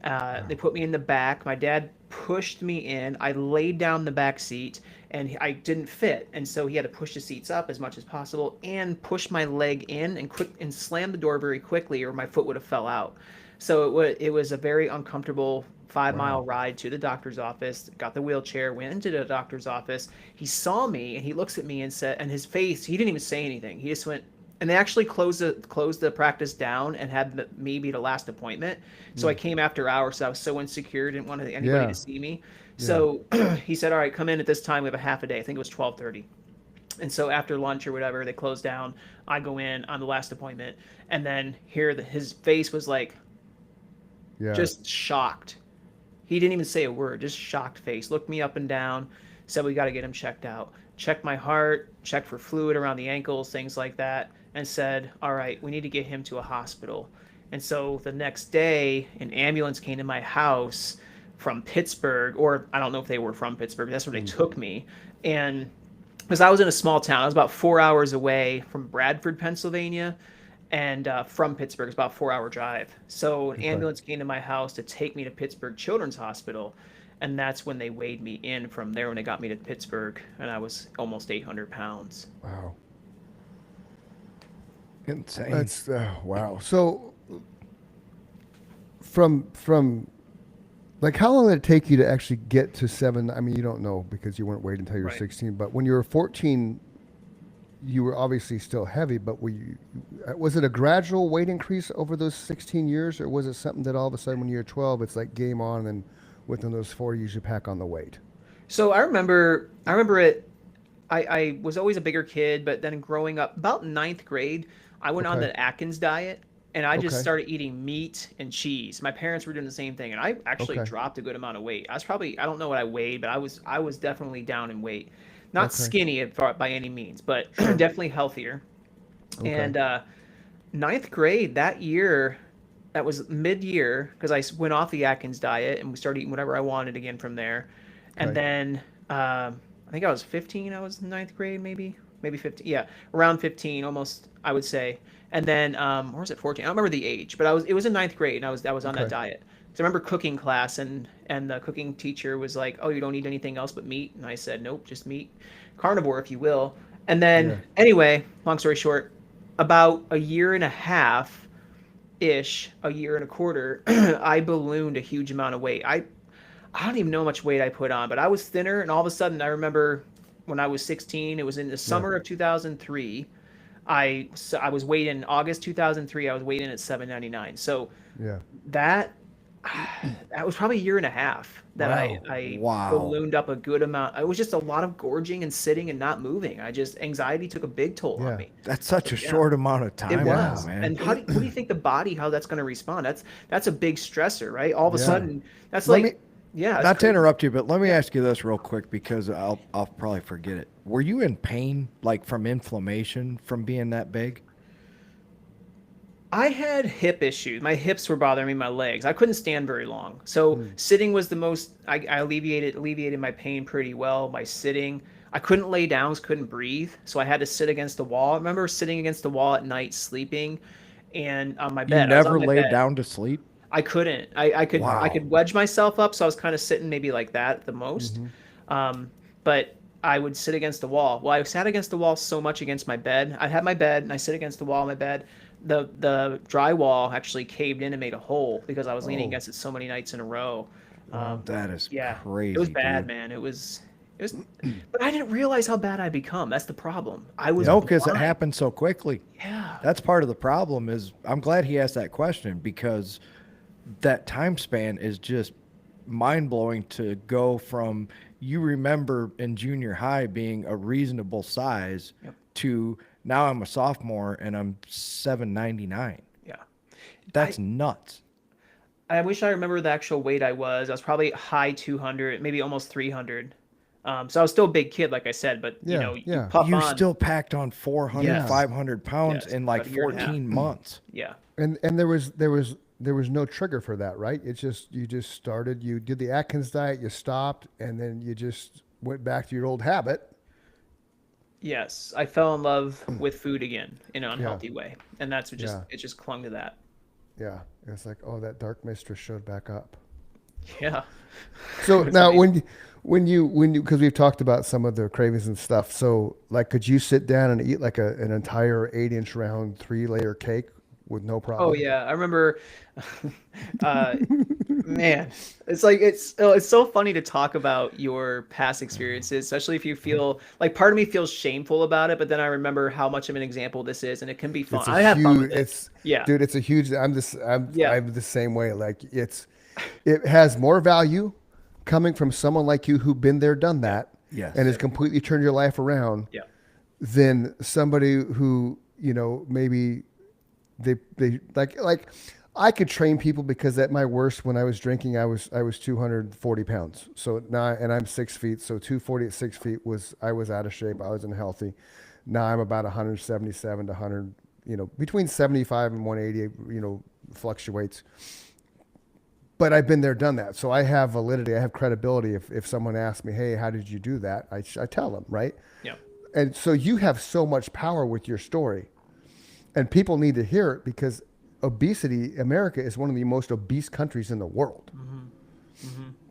They put me in the back. My dad pushed me in. I laid down the back seat, and I didn't fit, and so he had to push the seats up as much as possible and push my leg in and slam the door very quickly, or my foot would have fell out. So it was a very uncomfortable 5 mile ride to the doctor's office. Got the wheelchair, went into the doctor's office. He saw me and he looks at me and said, and his face, he didn't even say anything. He just went, and they actually closed the practice down and had me be the last appointment. So I came after hours. So I was so insecure, didn't want anybody Yeah. to see me. So he said, "All right, come in at this time. We have a half a day." I think it was 12:30. And so after lunch or whatever, they close down. I go in on the last appointment, and then his face was like Yeah. just shocked. He didn't even say a word, just shocked face. Looked me up and down, said we got to get him checked out. Checked my heart, checked for fluid around the ankles, things like that, and said, "All right, we need to get him to a hospital." And so the next day, an ambulance came to my house from Pittsburgh, or I don't know if they were from Pittsburgh, but that's where they took me. And because I was in a small town, I was about 4 hours away from Bradford, Pennsylvania, and from Pittsburgh, it's about a 4 hour drive. So an ambulance came to my house to take me to Pittsburgh Children's Hospital, and that's when they weighed me in from there when they got me to Pittsburgh, and I was almost 800 pounds. Wow. Insane. That's wow. So from like, how long did it take you to actually get to 7? I mean, you don't know because you weren't waiting until you were Right. 16. But when you were 14, you were obviously still heavy. But was it a gradual weight increase over those 16 years, or was it something that all of a sudden when you're 12, it's like game on, and within those 4 years you pack on the weight? So I remember it. I was always a bigger kid, but then growing up, about ninth grade, I went on Okay. the Atkins diet, and I just Okay. started eating meat and cheese. My parents were doing the same thing, and I actually Okay. dropped a good amount of weight. I was probably, I don't know what I weighed, but I was definitely down in weight. Not Okay. skinny by any means, but definitely healthier. Okay. And ninth grade that year, that was mid-year, because went off the Atkins diet and we started eating whatever I wanted again from there. And Okay. then I think I was 15. I was in ninth grade, maybe 15. Yeah, around 15, almost, I would say. And then, or was it 14? I don't remember the age, but it was in ninth grade, and I was on that Okay. diet. So I remember cooking class, and the cooking teacher was like, "Oh, you don't eat anything else but meat?" And I said, "Nope, just meat, carnivore, if you will." And then, Yeah. anyway, long story short, about a year and a half ish, a year and a quarter, I ballooned a huge amount of weight. I don't even know how much weight I put on, but I was thinner, and all of a sudden, I remember when I was 16, it was in the summer of 2003. I was weighed in August 2003. I was weighed in at 799. So Yeah. that that was probably a year and a half that I Wow. ballooned up a good amount. It was just a lot of gorging and sitting and not moving. Anxiety took a big toll Yeah. on me. That's such a Yeah. short amount of time, It now, was. man. And what do you think the body, how that's going to respond? That's a big stressor, right? All of a Yeah. sudden, that's Let like, me- yeah. it's Not to crazy. interrupt you, but let me ask you this real quick because I'll probably forget it. Were you in pain, like from inflammation from being that big? I had hip issues. My hips were bothering me, my legs. I couldn't stand very long. So sitting was the most, I alleviated my pain pretty well by sitting. I couldn't lay down, couldn't breathe. So I had to sit against the wall. I remember sitting against the wall at night, sleeping, and on my You bed. I was on never my laid bed. down to sleep? I couldn't. I could Wow. wedge myself up, so I was kind of sitting maybe like that at the most. But I would sit against the wall. Well, I sat against the wall so much against my bed. I had my bed, and I sit against the wall on my bed. The drywall actually caved in and made a hole because I was leaning against it so many nights in a row. That is Yeah, crazy. it was bad, dude. man. It was, but I didn't realize how bad I'd become. That's the problem. I was No, because it blind. happened so quickly. Yeah. That's part of the problem. Is I'm glad he asked that question because that time span is just mind blowing to go from you remember in junior high being a reasonable size Yep. to now I'm a sophomore and I'm 799. Yeah. That's nuts. I wish I remember the actual weight I was. I was probably high 200, maybe almost 300. So I was still a big kid, like I said, but Yeah, you yeah. puff You on. still packed on 400, Yes. 500 pounds Yes, in like about a year and a half. 14 months. Yeah. And there was no trigger for that, right? It's just you just started. You did the Atkins diet, you stopped, and then you just went back to your old habit. Yes, I fell in love with food again in an Yeah. unhealthy way, and that's what just Yeah. it just clung to that. Yeah. It's like, oh, that dark mistress showed back up. Yeah. So It's now amazing. when you, because we've talked about some of the cravings and stuff. So like, could you sit down and eat like an entire 8-inch round 3-layer cake with no Oh problem? yeah, I remember. uh, Man, it's so funny to talk about your past experiences, especially if you feel like part of me feels shameful about it, but then I remember how much of an example this is, and it can be fun. It's a I have fun with huge, it. it's, Yeah, dude, it's a huge, yeah, I'm the same way. Like it has more value coming from someone like you who've been there, done that, Yes. and has completely turned your life around yeah, than somebody who, maybe they like I could train people because at my worst when I was drinking I was 240 pounds. So now and I'm 6 feet. So 240 at 6 feet I was out of shape. I was unhealthy. Now I'm about 177 to 100. Between 75 and 180. Fluctuates. But I've been there, done that. So I have validity. I have credibility. If someone asks me, hey, how did you do that? I tell them, right? yeah, And so you have so much power with your story. And people need to hear it because America is one of the most obese countries in the world.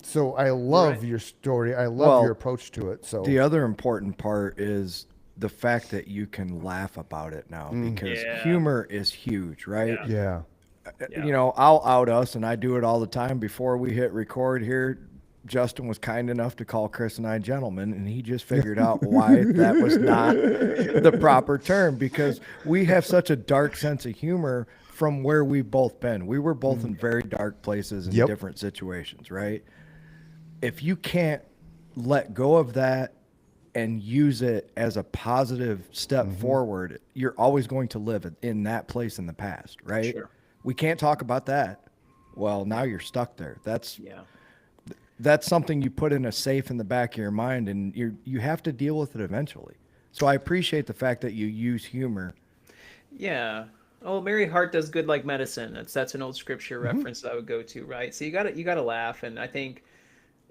So I love right. your story. I love Well, your approach to it. So The other important part is the fact that you can laugh about it now because Yeah. humor is huge, right? Yeah. yeah, I'll out us, and I do it all the time. Before we hit record here, Justin was kind enough to call Chris and I gentlemen, and he just figured out why that was not the proper term because we have such a dark sense of humor from where we've both been. We were both in very dark places in Yep. different situations, right? If you can't let go of that and use it as a positive step forward, you're always going to live in that place in the past, right? Sure. We can't talk about that. Well, now you're stuck there. Yeah. That's something you put in a safe in the back of your mind, and you have to deal with it eventually. So I appreciate the fact that you use humor. Yeah. Oh, Mary Hart does good like medicine. That's an old scripture Mm-hmm. reference that I would go to, right? So you gotta laugh, and I think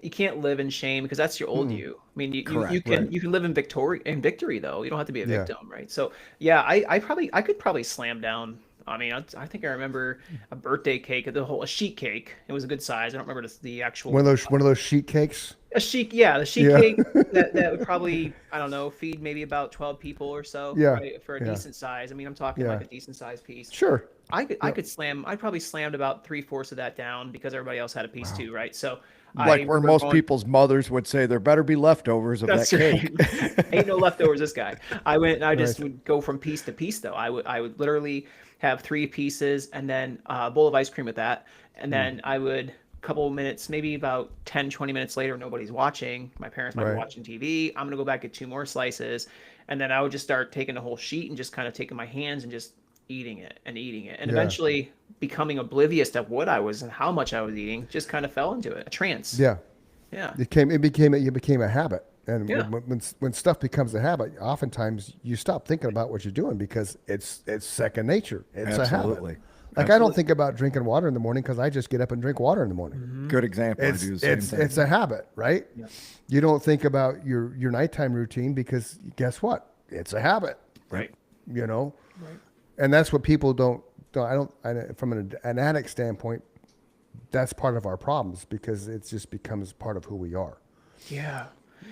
you can't live in shame because that's your old you. I mean, you Correct. can Right. you can live in victory though. You don't have to be a Yeah. victim, right? So yeah, I could probably slam down. I mean, I think I remember a birthday cake, a sheet cake. It was a good size. I don't remember the actual one of those sheet cakes. a sheet. Yeah, the sheet Yeah. cake that would probably I don't know feed maybe about 12 people or so, Yeah. right? For a Yeah. decent size. I mean, I'm talking Yeah. like a decent size piece. Sure. I probably slammed about 3/4 of that down because everybody else had a piece too, right? So I Like where remember most going- people's mothers would say, there better be leftovers of That's that cake. right. Ain't no leftovers, this guy. I just Right. would go from piece to piece though. I would literally have 3 pieces and then a bowl of ice cream with that. And then I would couple of minutes, maybe about 10, 20 minutes later, nobody's watching. My parents might Right. be watching TV. I'm gonna go back, get 2 more slices. And then I would just start taking the whole sheet and just kind of taking my hands and just eating it and eating it. And Yeah. eventually becoming oblivious to what I was and how much I was eating, just kind of fell into it. A trance. Yeah. Yeah. It became a habit. And Yeah. when stuff becomes a habit, oftentimes you stop thinking about what you're doing because it's second nature. It's a Absolutely. habit. Like I don't think about drinking water in the morning because I just get up and drink water in the morning. Good example. I It's do the same thing. it's a habit, right? You don't think about your nighttime routine because guess what? It's a habit, Right. you know. And that's what people don't. From an addict standpoint, that's part of our problems because it just becomes part of who we are, Yeah.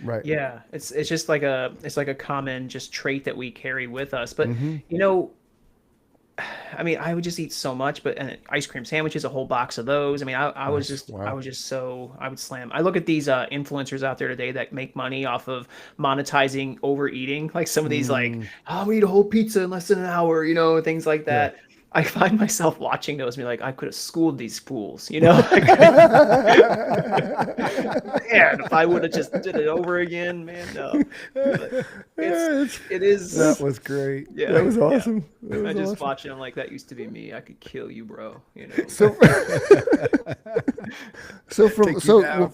right? Yeah, it's just like a common just trait that we carry with us. But Mm-hmm. I mean, I would just eat so much, but and ice cream sandwiches, a whole box of those. I mean, I was Nice. just Wow. I was just so I would slam. I look at these influencers out there today that make money off of monetizing overeating, like some of these like, Mm. oh, I'm gonna eat a whole pizza in less than an hour, things like that. I find myself watching those and be like, I could have schooled these fools, Man, if I would have just did it over again, man, no. But it is. That was great. Yeah, That was yeah. awesome. That was I just awesome. watching. I'm like, that used to be me. I could kill you, bro. So, so from Take you so down.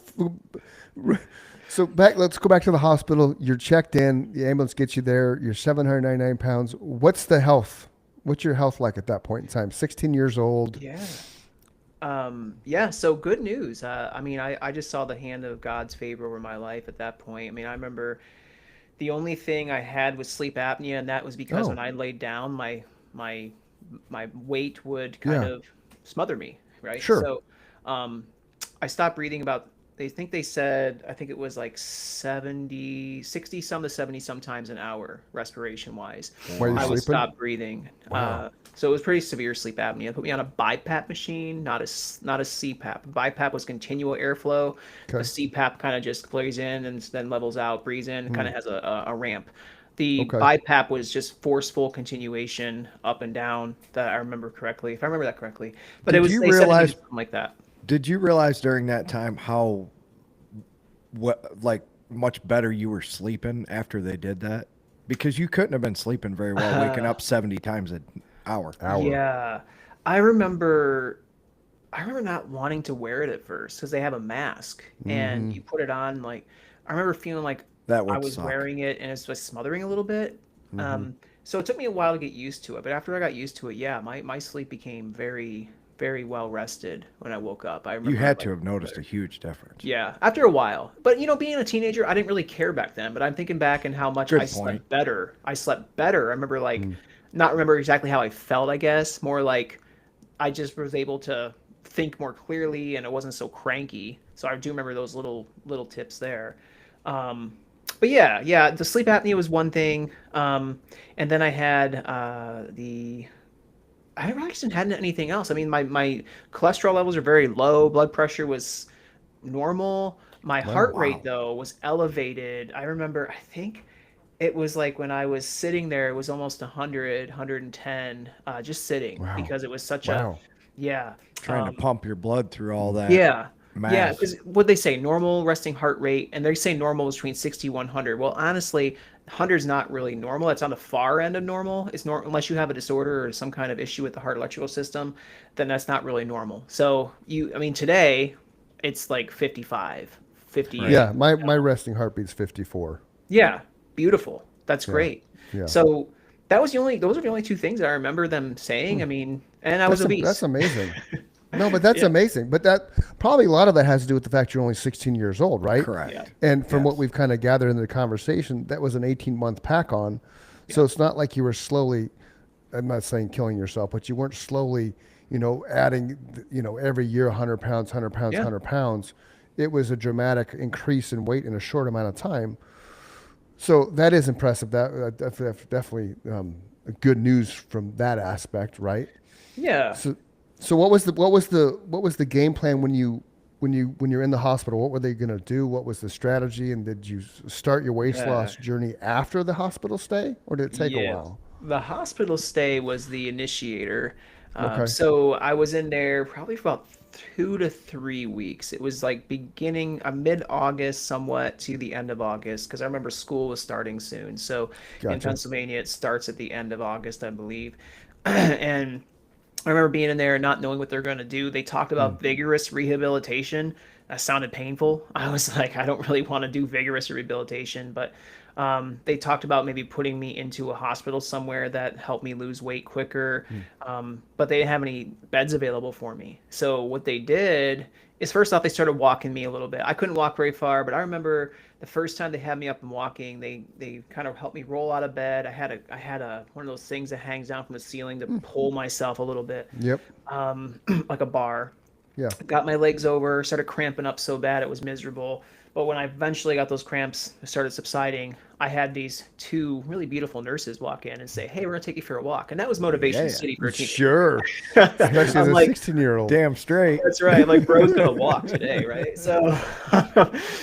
so back. Let's go back to the hospital. You're checked in. The ambulance gets you there. You're 799 pounds. What's the health? What's your health like at that point in time? 16 years old. Yeah. Yeah, so good news. I mean, I just saw the hand of God's favor over my life at that point. I mean, I remember the only thing I had was sleep apnea, and that was because when Oh, I laid down, my my weight would kind yeah, of smother me, right? sure. So, um, I stopped breathing about, they think they said, I think it was like 70, 60 some to 70 sometimes an hour respiration wise. While you're I would Wow. sleeping? stop breathing. Wow. So it was pretty severe sleep apnea. Put me on a BiPAP machine, not a CPAP. BiPAP was continual airflow. The Okay. CPAP kind of just plays in and then levels out, breathes in, kind Hmm. of has a ramp. The Okay. BiPAP was just forceful continuation up and down, that I remember correctly, if I remember that correctly. But it Did was, you they said it needed realize? something like that. Did you realize during that time how what like much better you were sleeping after they did that? Because you couldn't have been sleeping very well, waking up 70 times an hour. Hour. Yeah. I remember I remember not wanting to wear it at first because they have a mask and Hmm. you put it on, like I remember feeling like That I would was suck. wearing it and it's like smothering a little bit. Hmm. So it took me a while to get used to it, but after I got used to it, yeah, my sleep became very, very well rested when I woke up. I You remember had like to have noticed a huge difference. yeah, after a while. But being a teenager, I didn't really care back then. But I'm thinking back and how much I Good point. slept better. I slept better. I remember like Mm. not remember exactly how I felt, I guess. More like I just was able to think more clearly and it wasn't so cranky. So I do remember those little tips there. Um, but yeah, the sleep apnea was one thing. And then I had I really just hadn't had anything else. I mean, my cholesterol levels are very low. Blood pressure was normal. My Wow. heart rate Wow. though was elevated. I remember, I think it was like when I was sitting there, it was almost 100, 110, just sitting Wow. because it was such a, Wow. yeah. Trying to Um, pump your blood through all that yeah. Yeah, mass. because what they say, normal resting heart rate, and they say normal is between 60 and 100. Well, honestly, 100 is not really normal. It's on the far end of normal. It's unless you have a disorder or some kind of issue with the heart electrical system, then that's not really normal. So I mean, today it's like 55, Right. 58. Yeah, my resting heartbeat's 54. Yeah, beautiful. That's Yeah. great. Yeah. So those are the only two things I remember them saying. I mean, and I was That's obese. amazing. No, but that's Yeah, amazing. But that probably a lot of that has to do with the fact you're only 16 years old, right? yeah, Correct. And from what Yes. we've kind of gathered in the conversation, that was an 18-month pack on. So it's not like you were slowly, I'm not saying killing yourself, but you weren't slowly, adding, every year 100 pounds, 100 pounds, yeah. 100 pounds. It was a dramatic increase in weight in a short amount of time. So that is impressive. That's definitely good news from that aspect, right? Yeah. So what was the game plan when you're in the hospital? What were they going to do? What was the strategy? And did you start your weight Uh, loss journey after the hospital stay, or did it take a Yeah, while? the hospital stay was the initiator. Okay, So I was in there probably for about 2 to 3 weeks. It was like beginning mid-August, somewhat to the end of August, because I remember school was starting soon. So in gotcha. Pennsylvania, it starts at the end of August, I believe. And I remember being in there and not knowing what they're going to do. They talked Mm, about vigorous rehabilitation. That sounded painful. I was like, I don't really want to do vigorous rehabilitation, but they talked about maybe putting me into a hospital somewhere that helped me lose weight quicker. mm, But they didn't have any beds available for me. So what they did is first off, they started walking me a little bit. I couldn't walk very far, but I remember the first time they had me up and walking, they kind of helped me roll out of bed. I had a one of those things that hangs down from the ceiling to pull myself a little bit, yep. like a bar. Yeah. Got my legs over, started cramping up so bad it was miserable. But when I eventually got those cramps started subsiding, I had these two really beautiful nurses walk in and say, "Hey, we're gonna take you for a walk," and that was motivation Yeah. city for a teenager. Sure. Especially as I'm a like, 16-year-old. Damn straight. that's right. Like bro's gonna walk today, right? So,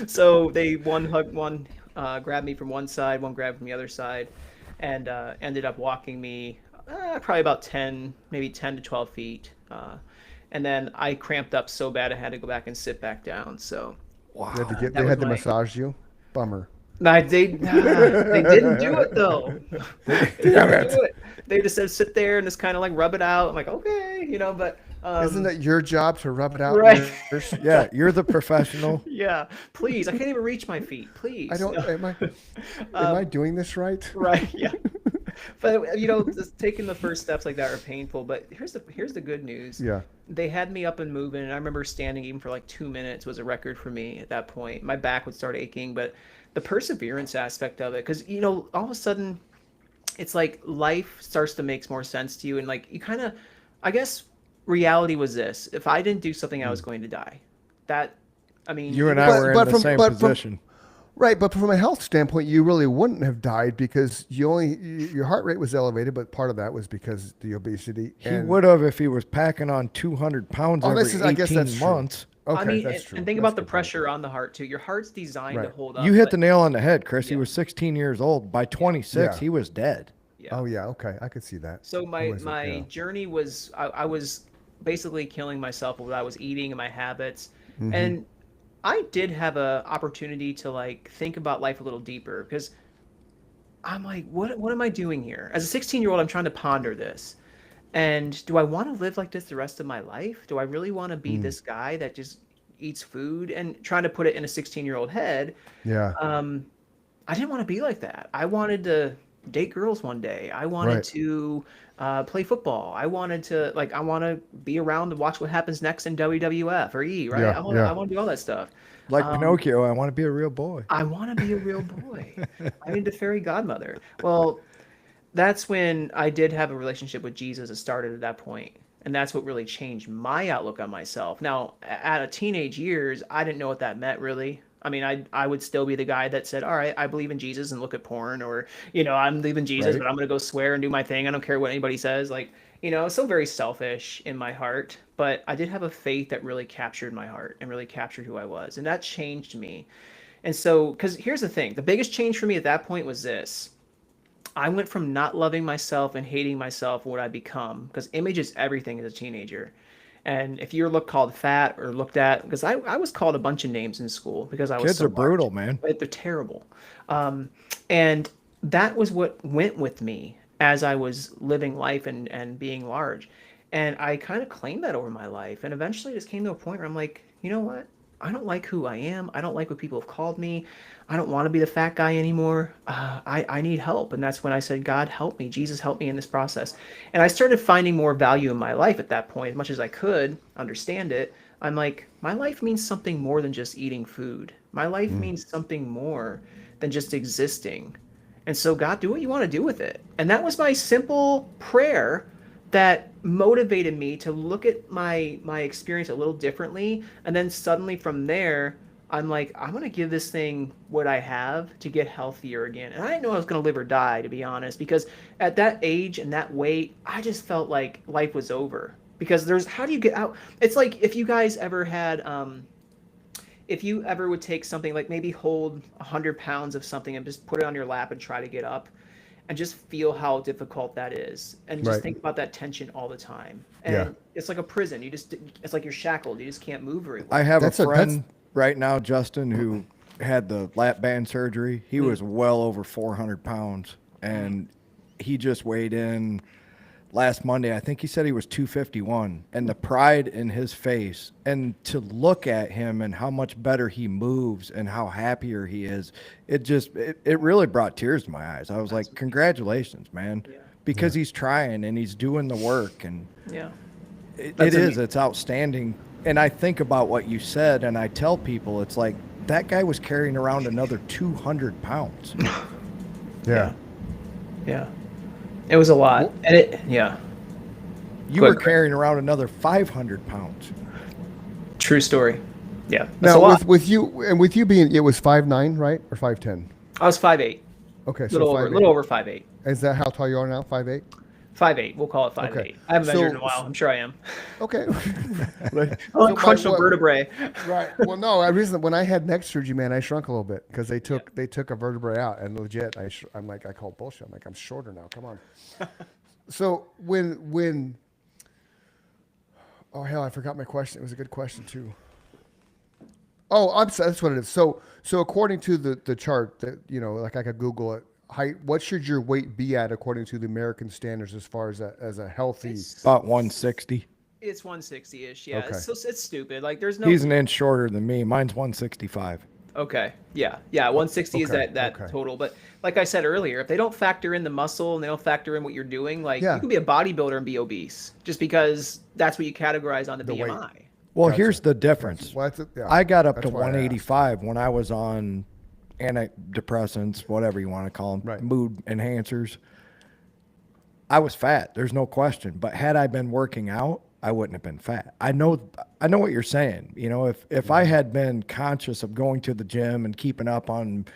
so they one grabbed me from one side, one grabbed from the other side, and ended up walking me probably about 10, maybe 10 to 12 feet. And then I cramped up so bad I had to go back and sit back down. So They had to Wow. get. that They was had to my. massage you. Bummer. They didn't do it though. They Damn didn't it! do it. They just said sit there and just kind of like rub it out. I'm like, okay, but Isn't it your job to rub it out, right. nurse? Yeah, you're the professional. Yeah, please. I can't even reach my feet. Please. I don't. No. Am I doing this right? Right. Yeah. But just taking the first steps like that are painful. But here's the good news. Yeah. They had me up and moving, and I remember standing even for like 2 minutes was a record for me at that point. My back would start aching, but the perseverance aspect of it, because all of a sudden, it's like life starts to make more sense to you, and like you kind of, I guess, reality was this: if I didn't do something, I was going to die. That, I mean, You and I But- were but in the from- same but from- position. Right, but from a health standpoint, you really wouldn't have died because your heart rate was elevated, but part of that was because the obesity. He would have if he was packing on 200 pounds every I guess 18 that's true. months. Okay, I mean, that's and, true. and think That's about a the good point. pressure on the heart too. Your heart's designed to Right. hold up. You hit but- the nail on the head, Chris. He Yeah. was 16 years old. By 26, Yeah. he was dead. Yeah. Oh yeah, okay, I could see that. So my Who is it? my Yeah. journey was I was basically killing myself with what I was eating and my habits, Mm-hmm. and I did have a opportunity to like think about life a little deeper because I'm like, what am I doing here? As a 16-year-old, I'm trying to ponder this, and do I want to live like this the rest of my life? Do I really want to be Mm. this guy that just eats food and trying to put it in a 16-year-old head? Yeah. I didn't want to be like that. I wanted to date girls one day. I wanted Right. to play football. I wanted to I want to be around to watch what happens next in WWF or E, right? Yeah, yeah. I want to do all that stuff. Like Pinocchio, I want to be a real boy. I want to be a real boy. I need the fairy godmother. Well, that's when I did have a relationship with Jesus. It started at that point, and that's what really changed my outlook on myself. Now, at a teenage years, I didn't know what that meant really. I mean, I would still be the guy that said, "All right, I believe in Jesus," and look at porn, or I'm believing Jesus, Right. but I'm gonna go swear and do my thing. I don't care what anybody says. Like, still very selfish in my heart, but I did have a faith that really captured my heart and really captured who I was, and that changed me. And so, because here's the thing, the biggest change for me at that point was this. I went from not loving myself and hating myself what I become, because image is everything as a teenager. And if you're called fat or looked at, because I was called a bunch of names in school because I was Kids so are brutal, man. large. They're terrible. And that was what went with me as I was living life and being large. And I kind of claimed that over my life. And eventually it just came to a point where I'm like, you know what? I don't like who I am. I don't like what people have called me. I don't want to be the fat guy anymore. I need help. And that's when I said, God, help me. Jesus, help me in this process. And I started finding more value in my life at that point, as much as I could understand it. I'm like, my life means something more than just eating food. My life means something more than just existing. And so, God, do what you want to do with it. And that was my simple prayer that motivated me to look at my experience a little differently. And then suddenly from there, I'm like, I'm going to give this thing what I have to get healthier again. And I didn't know I was going to live or die, to be honest, because at that age and that weight, I just felt like life was over. Because how do you get out? It's like if you guys ever had, if you ever would take something like maybe hold 100 pounds of something and just put it on your lap and try to get up, and just feel how difficult that is, and just Right. think about that tension all the time. And Yeah. it's like a prison. It's like you're shackled. You just can't move very well. I have That's a a- that's- friend right now, Justin, who had the lap band surgery. He was well over 400 pounds, and he just weighed in last Monday. I think he said he was 251, and the pride in his face, and to look at him and how much better he moves and how happier he is, it really brought tears to my eyes. I was like, congratulations, man, Yeah. because he's trying and he's doing the work, and Yeah. it That's is. amazing. It's outstanding. And I think about what you said, and I tell people, it's like that guy was carrying around another 200 pounds. Yeah. Yeah. It was a lot. And yeah. You Go were ahead. carrying around another 500 pounds. True story. Yeah. That's a Now lot. with you being, it was 5'9", right, or 5'10"? I was 5'8". Okay, so Little over 5'8". little over 5'8". Is that how tall you are now? 5'8"? 5'8". We'll call it 5'8". Okay. I haven't measured in a So- while. I'm sure I am. Okay. I'll crunch some vertebrae. Right. Well, no. When I had neck surgery, man, I shrunk a little bit because they took a vertebrae out, and legit, I'm like, I call bullshit. I'm like, I'm shorter now. Come on. So when oh hell, I forgot my question. It was a good question too. Oh, I'm sorry, that's what it is. So according to the chart that like I could Google it. Height. What should your weight be at according to the American standards as far as a healthy? About 160. It's 160-ish. Yeah. Okay. It's stupid. Like there's no. He's an inch shorter than me. Mine's 165. Okay. Yeah. Yeah. 160 is Okay, that okay. total. But like I said earlier, if they don't factor in the muscle and they don't factor in what you're doing, like Yeah. you can be a bodybuilder and be obese just because that's what you categorize on the The weight. BMI. Well, Gotcha. here's the difference. Well, that's yeah, I got up that's to why I asked. 185 when I was on antidepressants, whatever you want to call them, Right. mood enhancers. I was fat. There's no question. But had I been working out, I wouldn't have been fat. I know what you're saying. You know, if I had been conscious of going to the gym and keeping up on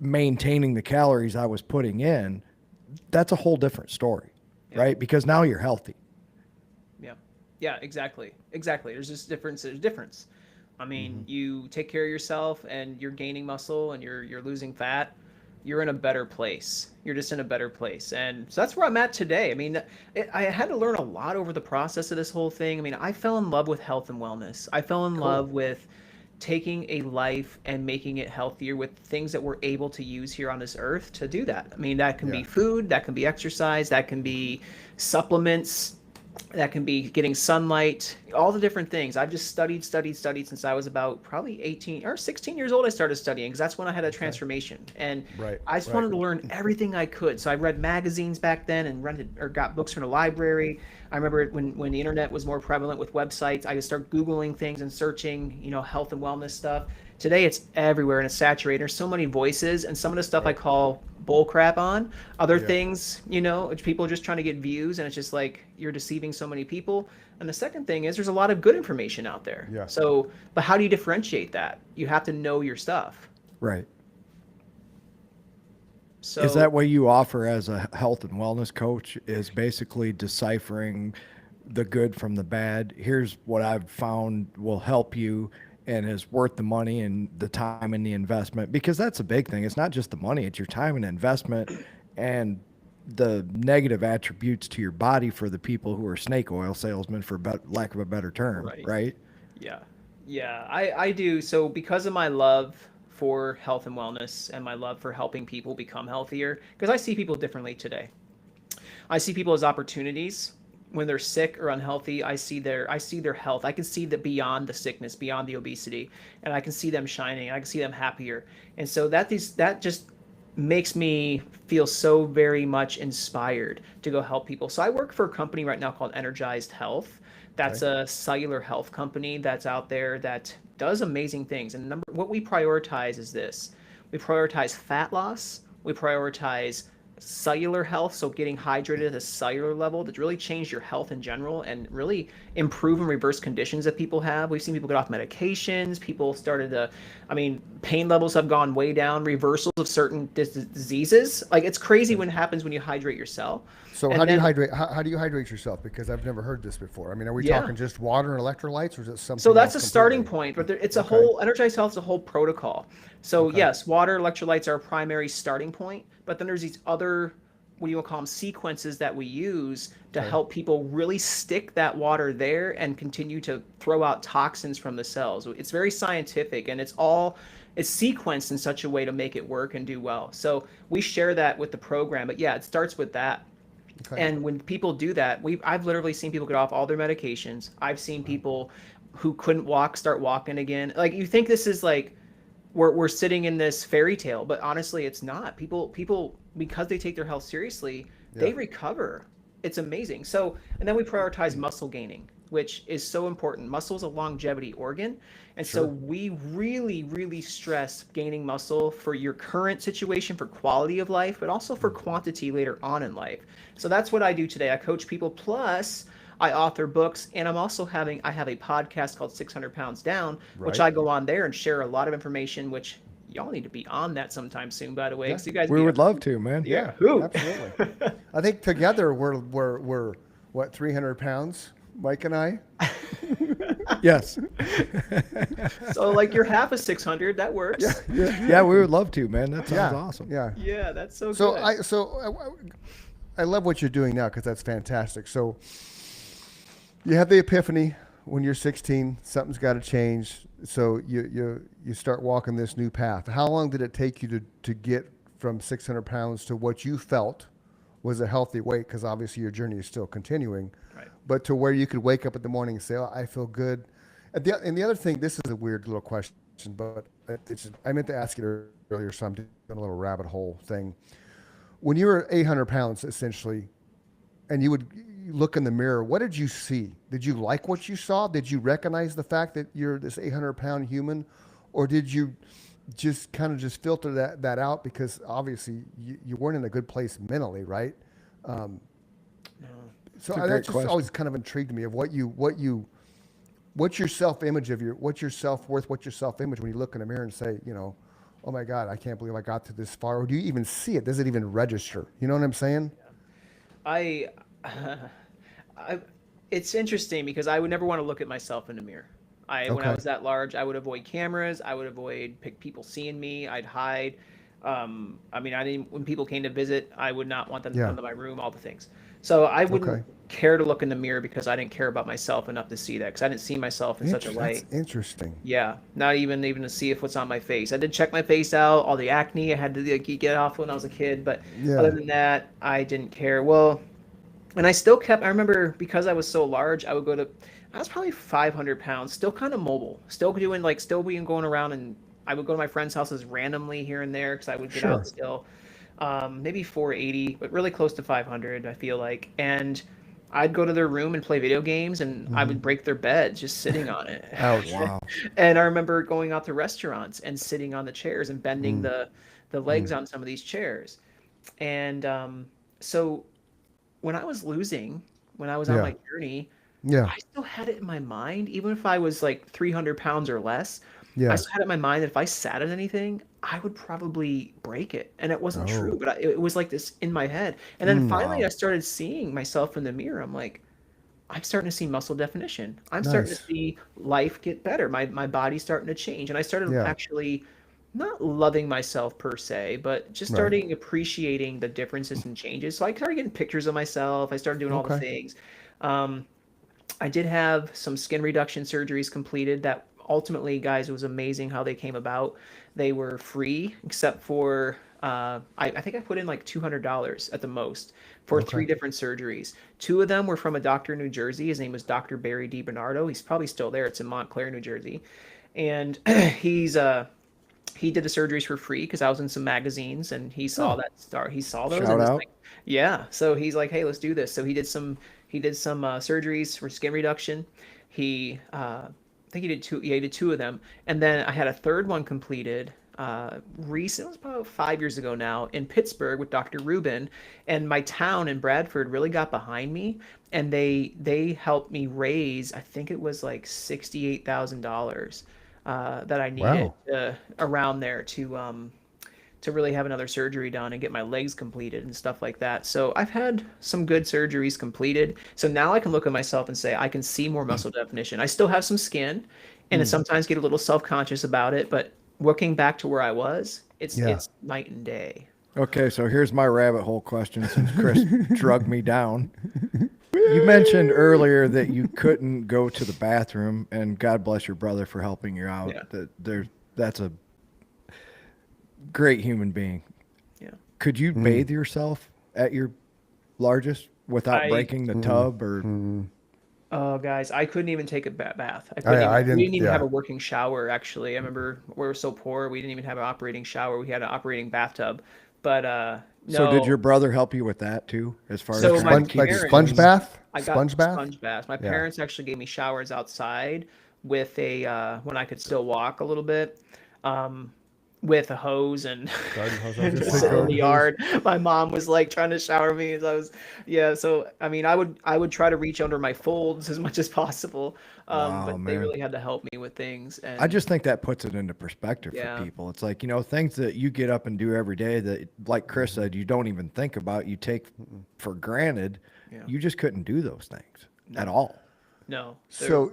maintaining the calories I was putting in, that's a whole different story, right? Because now you're healthy. Yeah. Yeah, exactly. Exactly. There's just difference. There's difference. I mean, you take care of yourself and you're gaining muscle and you're losing fat, you're in a better place. You're just in a better place. And so that's where I'm at today. I mean, I had to learn a lot over the process of this whole thing. I mean, I fell in love with health and wellness. I fell in love with taking a life and making it healthier with things that we're able to use here on this earth to do that. I mean, that can be Yeah. food, that can be exercise, that can be supplements, that can be getting sunlight, all the different things. I've just studied since I was about probably 18 or 16 years old. I started studying because that's when I had a transformation. And Right, I just right. wanted to learn everything I could. So I read magazines back then and rented or got books from the library. I remember when the internet was more prevalent with websites, I just started Googling things and searching, health and wellness stuff. Today it's everywhere and it's saturated. There's so many voices, and some of the stuff I call bull crap on. Other things, which people are just trying to get views, and it's just like you're deceiving so many people. And the second thing is there's a lot of good information out there. Yeah. So, but how do you differentiate that? You have to know your stuff. Right. So Is that what you offer as a health and wellness coach, is basically deciphering the good from the bad? Here's what I've found will help you and is worth the money and the time and the investment, because that's a big thing. It's not just the money, it's your time and investment and the negative attributes to your body for the people who are snake oil salesmen, for lack of a better term, Right. right? Yeah. Yeah, I do. So because of my love for health and wellness and my love for helping people become healthier, because I see people differently today. I see people as opportunities. When they're sick or unhealthy, I see their health. I can see the beyond the sickness, beyond the obesity, and I can see them shining. I can see them happier. And so that just makes me feel so very much inspired to go help people. So I work for a company right now called Energized Health. That's a cellular health company that's out there that does amazing things. And what we prioritize is this. We prioritize fat loss. We prioritize cellular health, so getting hydrated at a cellular level to really change your health in general and really improve and reverse conditions that people have. We've seen people get off medications. People started to, pain levels have gone way down, reversals of certain diseases. Like, it's crazy when it happens when you hydrate your cell. So And how do you then- hydrate? How do you hydrate yourself? Because I've never heard this before. I mean, are we Yeah. talking just water and electrolytes, or is it something? So that's a else starting completely? point, but it's a whole Energized Health is a whole protocol. So Okay. yes, water, electrolytes are a primary starting point, but then there's these other, what do you want to call them, sequences that we use to help people really stick that water there and continue to throw out toxins from the cells. It's very scientific, and it's sequenced in such a way to make it work and do well. So we share that with the program, but yeah, it starts with that. Okay. And when people do that, I've literally seen people get off all their medications. I've seen people who couldn't walk start walking again. Like, you think this is like we're sitting in this fairy tale, but honestly, it's not. People because they take their health seriously, they recover. It's amazing. So, and then we prioritize muscle gaining, which is so important. Muscle is a longevity organ. And so we really, really stress gaining muscle for your current situation, for quality of life, but also for quantity later on in life. So that's what I do today. I coach people, plus I author books, and I have a podcast called 600 Pounds Down, which Right. I go on there and share a lot of information, which y'all need to be on that sometime soon, by the way. Yeah. So you guys We would love to, man. Yeah, Who? absolutely. I think together we're what, 300 pounds, Mike and I. Yes. So like you're half of 600, that works. Yeah, we would love to, man. That sounds Yeah, awesome. Yeah. Yeah, that's so So good. I love what you're doing now, because that's fantastic. So you have the epiphany when you're 16. Something's got to change. So you start walking this new path. How long did it take you to get from 600 pounds to what you felt was a healthy weight? Because obviously your journey is still continuing. Right. But to where you could wake up in the morning and say, "Oh, I feel good." And the other thing, this is a weird little question, but I meant to ask it earlier, so I'm doing a little rabbit hole thing. When you were 800 pounds, essentially, and you would look in the mirror, what did you see? Did you like what you saw? Did you recognize the fact that you're this 800-pound human? Or did you just kind of just filter that out because obviously you weren't in a good place mentally, right? So It's a that great just question. always kind of intrigued me of what's your self-image what's your self-worth, what's your self-image when you look in the mirror and say, oh my God, I can't believe I got to this far. Or do you even see it? Does it even register? You know what I'm saying? I, I, it's interesting because I would never want to look at myself in the mirror. When I Okay. was that large, I would avoid cameras. I would avoid people seeing me. I'd hide. I mean, I didn't. When people came to visit, I would not want them to Yeah. come to my room. All the things. So I wouldn't Okay. care to look in the mirror because I didn't care about myself enough to see that because I didn't see myself in such a light. That's interesting. Yeah, not even to see if what's on my face. I did check my face out, all the acne I had to like, get off when I was a kid, but Yeah. other than that, I didn't care. Well, and I still kept. I remember because I was so large, I would go to. I was probably 500 pounds, still kind of mobile, still doing like still being going around, and I would go to my friends' houses randomly here and there because I would get Sure. out still. Maybe 480, but really close to 500, I feel like, and. I'd go to their room and play video games, and I would break their bed just sitting on it. Ouch. Wow. And I remember going out to restaurants and sitting on the chairs and bending Mm. the legs on some of these chairs. And so when I was losing, when I was on Yeah. my journey, Yeah. I still had it in my mind, even if I was like 300 pounds or less, I Yeah. still had it in my mind that if I sat on anything, I would probably break it. And it wasn't Oh. true, but it was like this in my head. And then finally Wow. I started seeing myself in the mirror. I'm like, I'm starting to see muscle definition. I'm starting to Nice. see life get better. My body's starting to change. And I started Yeah. actually not loving myself per se, but just Right. starting appreciating the differences and changes. So I started getting pictures of myself. I started doing all the Okay. things. Um, I did have some skin reduction surgeries completed that ultimately, guys, it was amazing how they came about. They were free except for I think I put in like $200 at the most for Okay. 3 different surgeries. 2 of them were from a doctor in New Jersey. His name was Dr. Barry DiBernardo. He's probably still there. It's in Montclair, New Jersey. And he did the surgeries for free because I was in some magazines and he saw Oh. that star. He saw those Shout and was out. like, yeah. So he's like, hey, let's do this. So he did some surgeries for skin reduction. I think he did two. Yeah, he did 2 of them, and then I had a third one completed. Recent, it was about 5 years ago now in Pittsburgh with Dr. Rubin, and my town in Bradford really got behind me, and they helped me raise. I think it was like $68,000 that I needed Wow. around there to really have another surgery done and get my legs completed and stuff like that. So I've had some good surgeries completed. So now I can look at myself and say I can see more muscle definition. I still have some skin and I sometimes get a little self-conscious about it, but looking back to where I was, Yeah. it's night and day. Okay, so here's my rabbit hole question since Chris drug me down. You mentioned earlier that you couldn't go to the bathroom, and God bless your brother for helping you out. Yeah. That's a great human being. Yeah. Could you bathe yourself at your largest without I- breaking the tub or Oh, guys, I couldn't even take a bath. I We didn't- didn't even have yeah. a working shower, actually. I remember we were so poor, we didn't even have an operating shower. We had an operating bathtub. But so did no. your brother help you with that too as far So as my trying to Sponge, keep like parents- sponge bath? I got Sponge bath? sponge baths. My Yeah. parents actually gave me showers outside with when I could still walk a little bit, with a hose and Garden hose, I was gonna just say sit in garden the hose. yard. My mom was like trying to shower me as I was, yeah. So I mean, I would try to reach under my folds as much as possible, Wow, but they man. really had to help me with things. And I just think that puts it into perspective Yeah. for people. It's like, things that you get up and do every day that, like Chris said, you don't even think about, you take for granted. Yeah. You just couldn't do those things at all. no. So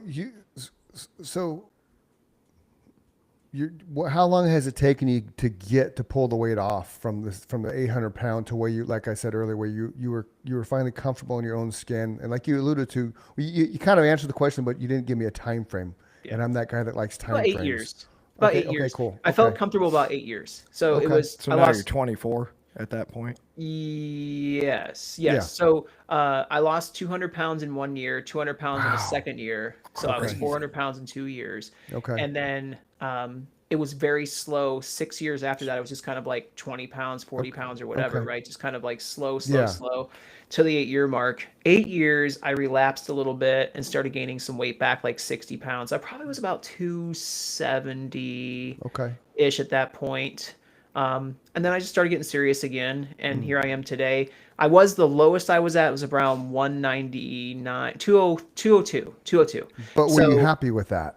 how long has it taken you to pull the weight off from the 800-pound to where you, like I said earlier, where you were finally comfortable in your own skin, and like you alluded to, you kind of answered the question, but you didn't give me a time frame, Yeah. and I'm that guy that likes time about 8 frames. years. About Okay, 8 years. okay, cool. I felt Okay. comfortable about 8 years. So it Okay. was. So I now lost. you're 24. at that point? Yes, Yeah. yes. So I lost 200 pounds in 1 year, 200 pounds in the Wow. second year. So I was Crazy. 400 pounds in 2 years. Okay. And then it was very slow. 6 years after that, it was just kind of like 20 pounds, 40 pounds or whatever, Okay. right? Just kind of like slow, Yeah. to the year mark. 8 years, I relapsed a little bit and started gaining some weight back, like 60 pounds. I probably was about 270 Okay. ish at that point. And then I just started getting serious again, and here I am today. The lowest I was at was around 199, 202, 202. But were you So happy with that?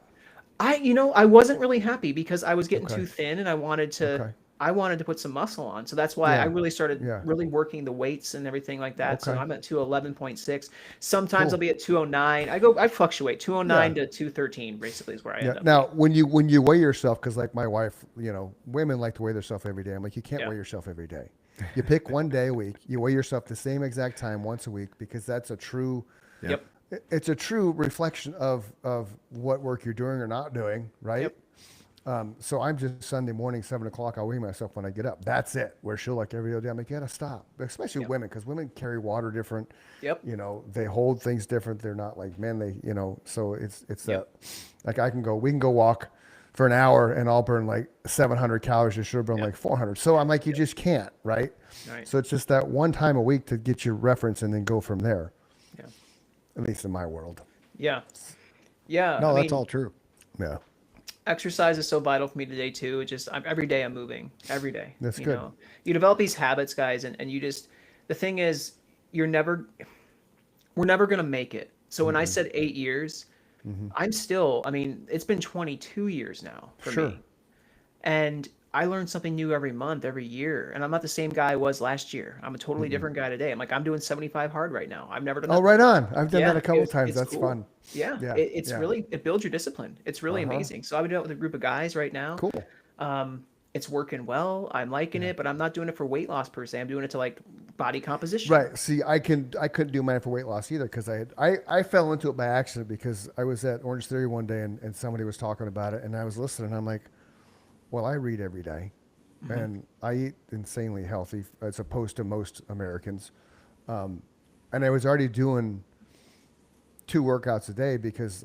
I wasn't really happy because I was getting Okay. too thin, and Okay. I wanted to put some muscle on. So that's why I Yeah. really started Yeah. really working the weights and everything like that. So Okay. I'm at 211.6. Sometimes I'll Cool. be at 209. I fluctuate. 209 Yeah. to 213 basically is where I Yeah. end up. Now, when you weigh yourself, because like my wife, women like to weigh themselves every day. I'm like, you can't Yeah. weigh yourself every day. You pick one day a week. You weigh yourself the same exact time once a week because that's a true. Yep. It's a true reflection of what work you're doing or not doing, right? Yep. So I'm just Sunday morning, 7 o'clock. I'll weigh myself when I get up. That's it. Where she'll like every other day. I'm like, you gotta stop. Especially Yep. women, because women carry water different. Yep. They hold things different. They're not like men. So it's Yep. like we can go walk for an hour and I'll burn like 700 calories. You should burn Yep. like 400. So I'm like, you just can't, right? Right. So it's just that one time a week to get your reference and then go from there. Yeah. At least in my world. Yeah. Yeah. No, I that's mean, all true. Yeah. exercise is so vital for me today too. Every day I'm moving every day. That's you good. know, you develop these habits, guys, and the thing is, we're never going to make it. So when I Mm-hmm. said 8 years, it's been 22 years now for Sure. me. And I learn something new every month, every year. And I'm not the same guy I was last year. I'm a totally different guy today. I'm doing 75 hard right now. I've never done Oh, that. right on. I've done Yeah, that a couple it's times. it's That's cool. fun. Yeah, Yeah, it's yeah. really, it builds your discipline. It's really amazing. So I've been doing it with a group of guys right now. Cool. It's working well. I'm liking it, but I'm not doing it for weight loss per se. I'm doing it to like body composition. Right. See, I couldn't do mine for weight loss either because I fell into it by accident because I was at Orange Theory one day and somebody was talking about it and I was listening. And I'm like, well, I read every day, and I eat insanely healthy as opposed to most Americans, and I was already doing 2 workouts a day because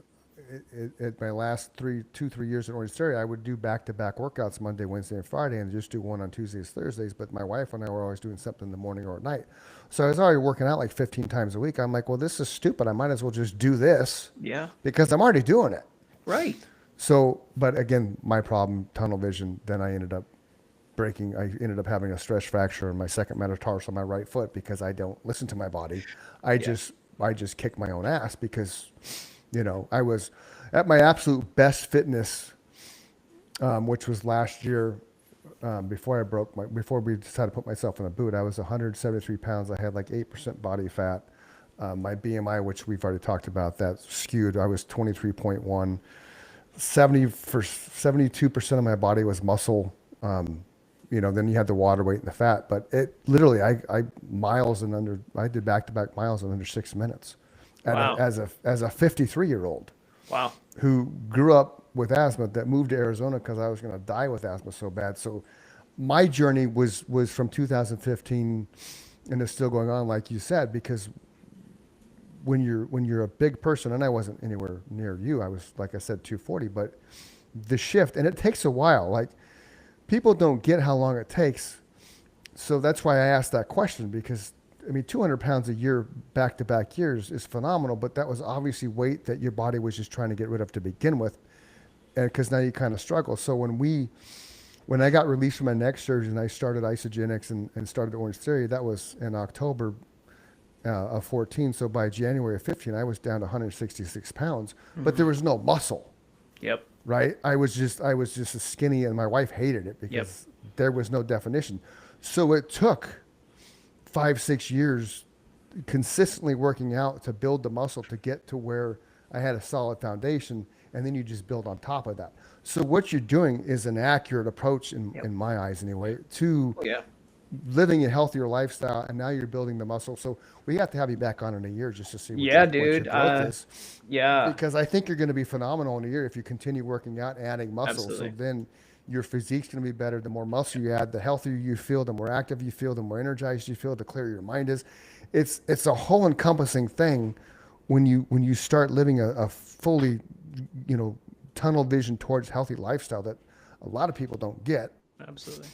at my last 3 years at Orange Theory, I would do back-to-back workouts Monday, Wednesday, and Friday, and just do one on Tuesdays, Thursdays. But my wife and I were always doing something in the morning or at night. So I was already working out like 15 times a week. I'm like, well, this is stupid. I might as well just do this Yeah. because I'm already doing it. Right. So, but again, my problem, tunnel vision, then I ended up having a stress fracture in my second metatarsal on my right foot because I don't listen to my body. I just kick my own ass because, I was at my absolute best fitness, which was last year, before we decided to put myself in a boot. I was 173 pounds. I had like 8% body fat. My BMI, which we've already talked about, that skewed. I was 23.1. 72% of my body was muscle. Then you had the water weight and the fat, but it literally, I did back-to-back miles in under 6 minutes Wow. as a 53-year-old Wow. who grew up with asthma that moved to Arizona because I was going to die with asthma so bad. So my journey was from 2015 and it's still going on, like you said, because when you're a big person, and I wasn't anywhere near you, I was, like I said, 240, but the shift, and it takes a while. Like, people don't get how long it takes. So that's why I asked that question, because 200 pounds a year, back-to-back years is phenomenal, but that was obviously weight that your body was just trying to get rid of to begin with. And because now you kind of struggle. So when I got released from my neck surgery and I started Isogenics and started Orange Theory, that was in October of 14. So by January of 15, I was down to 166 pounds, but there was no muscle, Yep. right? I was just a skinny, and my wife hated it because there was no definition. So it took 5-6 years consistently working out to build the muscle to get to where I had a solid foundation, and then you just build on top of that. So what you're doing is an accurate approach in my eyes anyway to Oh, yeah. living a healthier lifestyle, and now you're building the muscle. So we have to have you back on in a year just to see what Yeah, what your dude. growth is, Yeah. because I think you're going to be phenomenal in a year if you continue working out and adding muscle. Absolutely. So then your physique's going to be better. The more muscle you add, the healthier you feel, the more active you feel, the more energized you feel, the clearer your mind is. It's a whole encompassing thing when you start living a fully, tunnel vision towards healthy lifestyle that a lot of people don't get. Absolutely.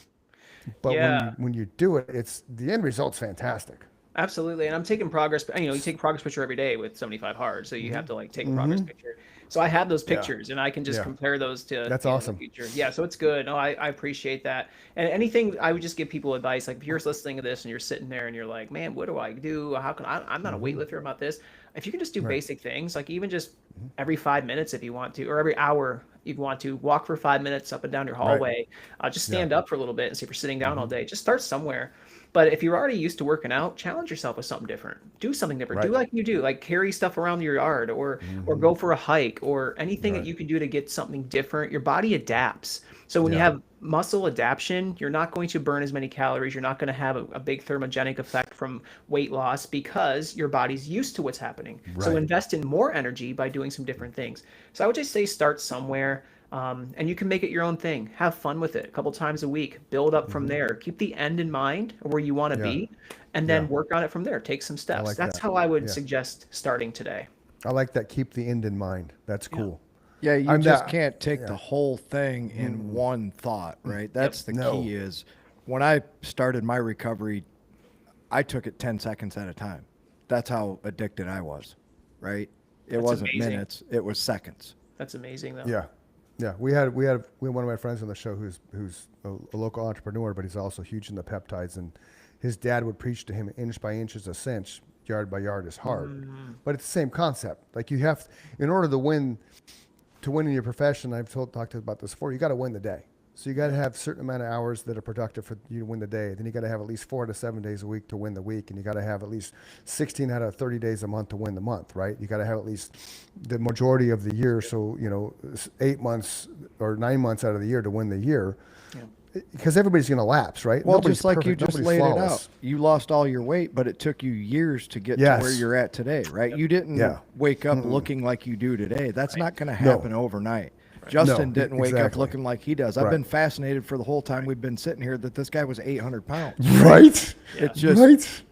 But Yeah. when you do it, it's the end result's fantastic. Absolutely. And I'm taking progress, you take a progress picture every day with 75 hard. So you have to like take a progress picture. So I have those pictures and I can just Yeah. compare those to That's the awesome. future. Yeah. So it's good. No, I appreciate that. And anything I would just give people advice, like if you're listening to this and you're sitting there and you're like, man, what do I do? How can I'm not a weightlifter about this. If you can just do basic things, like even just every 5 minutes if you want to, or every hour you want to walk for 5 minutes up and down your hallway, just stand up for a little bit and see if you're sitting down all day. Just start somewhere. But if you're already used to working out, challenge yourself with something different. Do something different. Do Right. like you do, like carry stuff around your yard or go for a hike or anything that you can do to get something different. Your body adapts. So when you have muscle adaptation, you're not going to burn as many calories. You're not going to have a big thermogenic effect from weight loss because your body's used to what's happening. So Right. invest in more energy by doing some different things. So I would just say start somewhere. And you can make it your own thing. Have fun with it a couple times a week. Build up from there. Keep the end in mind where you want to Yeah. be, and then Yeah. work on it from there. Take some steps. like That's that. how I would Yeah. suggest starting today. I like that. Keep the end in mind. That's cool. Yeah, you I'm just that- can't take yeah. the whole thing in one thought, right? That's the No. key is when I started my recovery, I took it 10 seconds at a time. That's how addicted I was, right? It That's wasn't amazing. minutes, it was seconds. That's amazing, though. Yeah, yeah. We had one of my friends on the show who's a local entrepreneur, but he's also huge in the peptides. And his dad would preach to him, inch by inch is a cinch, yard by yard is hard. But it's the same concept. Like you have, in order to win in your profession, I've talked about this before. You got to win the day. So you got to have a certain amount of hours that are productive for you to win the day. Then you got to have at least 4 to 7 days a week to win the week, and you got to have at least 16 out of 30 days a month to win the month, right? You got to have at least the majority of the year, so 8 months or 9 months out of the year to win the year, because everybody's going to lapse, right? Well, Nobody's just like you perfect, just nobody's laid it flawless. out. You lost all your weight, but it took you years to get to where Yes. you're at today, right? You didn't Yeah. wake up looking like you do today. That's not going to happen overnight. Justin No, didn't wake up exactly. looking like he does. I've Right. been fascinated for the whole time we've been sitting here that this guy was 800 pounds. Right? It's just, Right?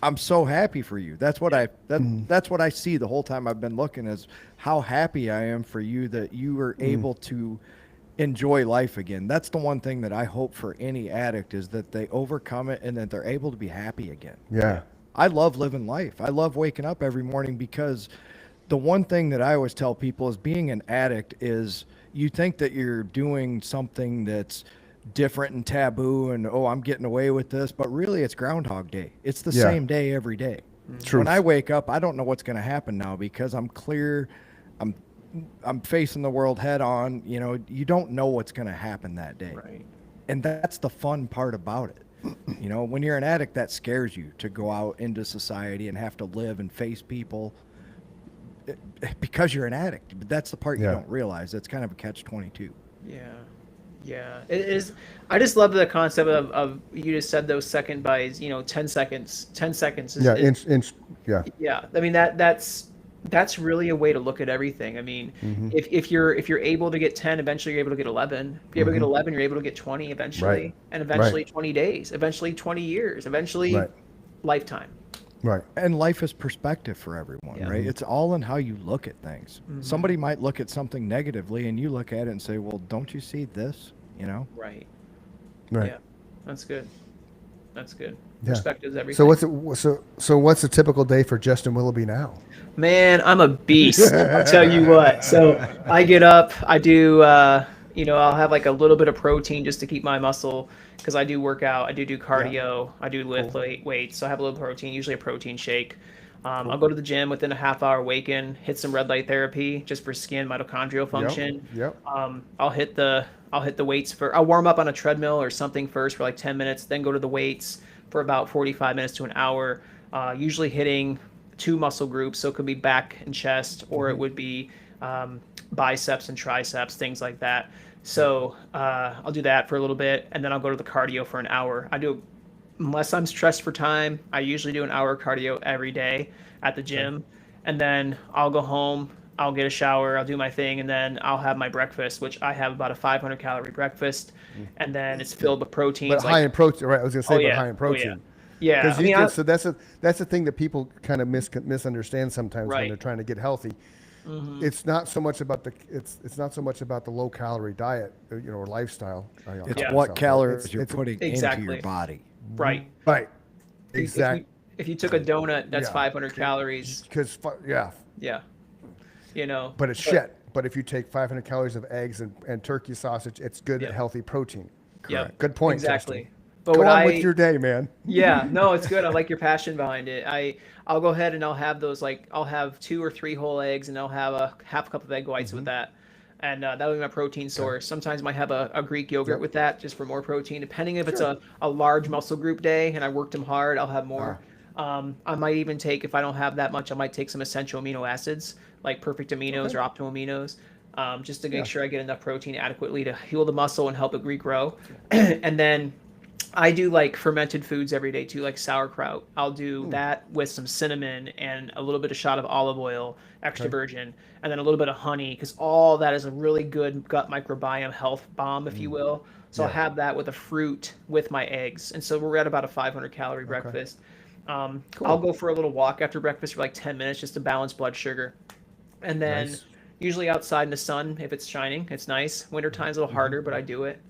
I'm so happy for you. That's what that's what I see the whole time I've been looking is how happy I am for you that you were able to enjoy life again. That's the one thing that I hope for any addict is that they overcome it and that they're able to be happy again. Yeah. I love living life. I love waking up every morning because the one thing that I always tell people is being an addict is you think that you're doing something that's different and taboo and, oh, I'm getting away with this, but really it's Groundhog Day. It's the Yeah. same day every day. Truth. When I wake up, I don't know what's going to happen now because I'm clear. I'm facing the world head on. You don't know what's going to happen that day. Right. And that's the fun part about it. When you're an addict, that scares you to go out into society and have to live and face people because you're an addict. But that's the part you Yeah. don't realize. It's kind of a catch-22. Yeah. Yeah. It is. I just love the concept of you just said those second buys, 10 seconds. 10 seconds is, Yeah. is Yeah. yeah. I mean that's really a way to look at everything. I mean, if you're able to get 10, eventually you're able to get 11. If you're able to get 11, you're able to get 20 eventually, Right. and eventually 20 days, eventually 20 years, eventually Right. lifetime. Right. And life is perspective for everyone, Yeah. right? It's all in how you look at things. Somebody might look at something negatively and you look at it and say, well, don't you see this? Right. Right. Yeah. That's good. That's good. Yeah. Perspective's everything. So what's a typical day for Justin Willoughby now? Man, I'm a beast. I'll tell you what. So I get up, I do, I'll have like a little bit of protein just to keep my muscle because I do work out. I do cardio. I do lift weights. So I have a little protein, usually a protein shake. I'll go to the gym within a half hour, waken, hit some red light therapy just for skin mitochondrial function. Yep. I'll hit the weights I'll warm up on a treadmill or something first for like 10 minutes, then go to the weights for about 45 minutes to an hour, usually hitting 2 muscle groups. So it could be back and chest, or it would be biceps and triceps, things like that. So I'll do that for a little bit, and then I'll go to the cardio for an hour. Unless I'm stressed for time, I usually do an hour cardio every day at the gym. And then I'll go home, I'll get a shower, I'll do my thing, and then I'll have my breakfast, which I have about a 500 calorie breakfast, and then it's filled with proteins. But high in protein, right? I was gonna say, Oh, but yeah. high in Oh, yeah. protein. Yeah, Because I mean, so that's the thing that people kind of misunderstand sometimes when Right. they're trying to get healthy. It's not so much about it's not so much about the low calorie diet, or lifestyle. It's Yeah. what calories you're it's- putting into Exactly. your body. right. right. If you- Exactly. If you took a donut, that's Yeah. 500 calories. Because yeah, Yeah. but it's shit. But if you take 500 calories of eggs and turkey sausage, it's good, Yeah. healthy protein. Yeah. Good point. Exactly. Justin. But Go what on I with your day, man. Yeah, no, it's good. I like your passion behind it. I'll go ahead and I'll have those, like, I'll have 2 or 3 whole eggs, and I'll have a half cup of egg whites with that, and that'll be my protein source. Sometimes I might have a Greek yogurt with that just for more protein. Depending if it's a large muscle group day and I worked them hard, I'll have more. I might even take, if I don't have that much, I might take some essential amino acids like perfect aminos or optimal aminos. Just to make sure I get enough protein adequately to heal the muscle and help it regrow. And then I do like fermented foods every day too, like sauerkraut. I'll do that with some cinnamon and a little bit of shot of olive oil, extra virgin, and then a little bit of honey, because all that is a really good gut microbiome health bomb, if you will. So I'll have that with a fruit with my eggs. And so we're at about a 500 calorie breakfast. I'll go for a little walk after breakfast for like 10 minutes just to balance blood sugar. And then Nice. usually outside in the sun, if it's shining, it's nice. Wintertime's a little harder, but I do it.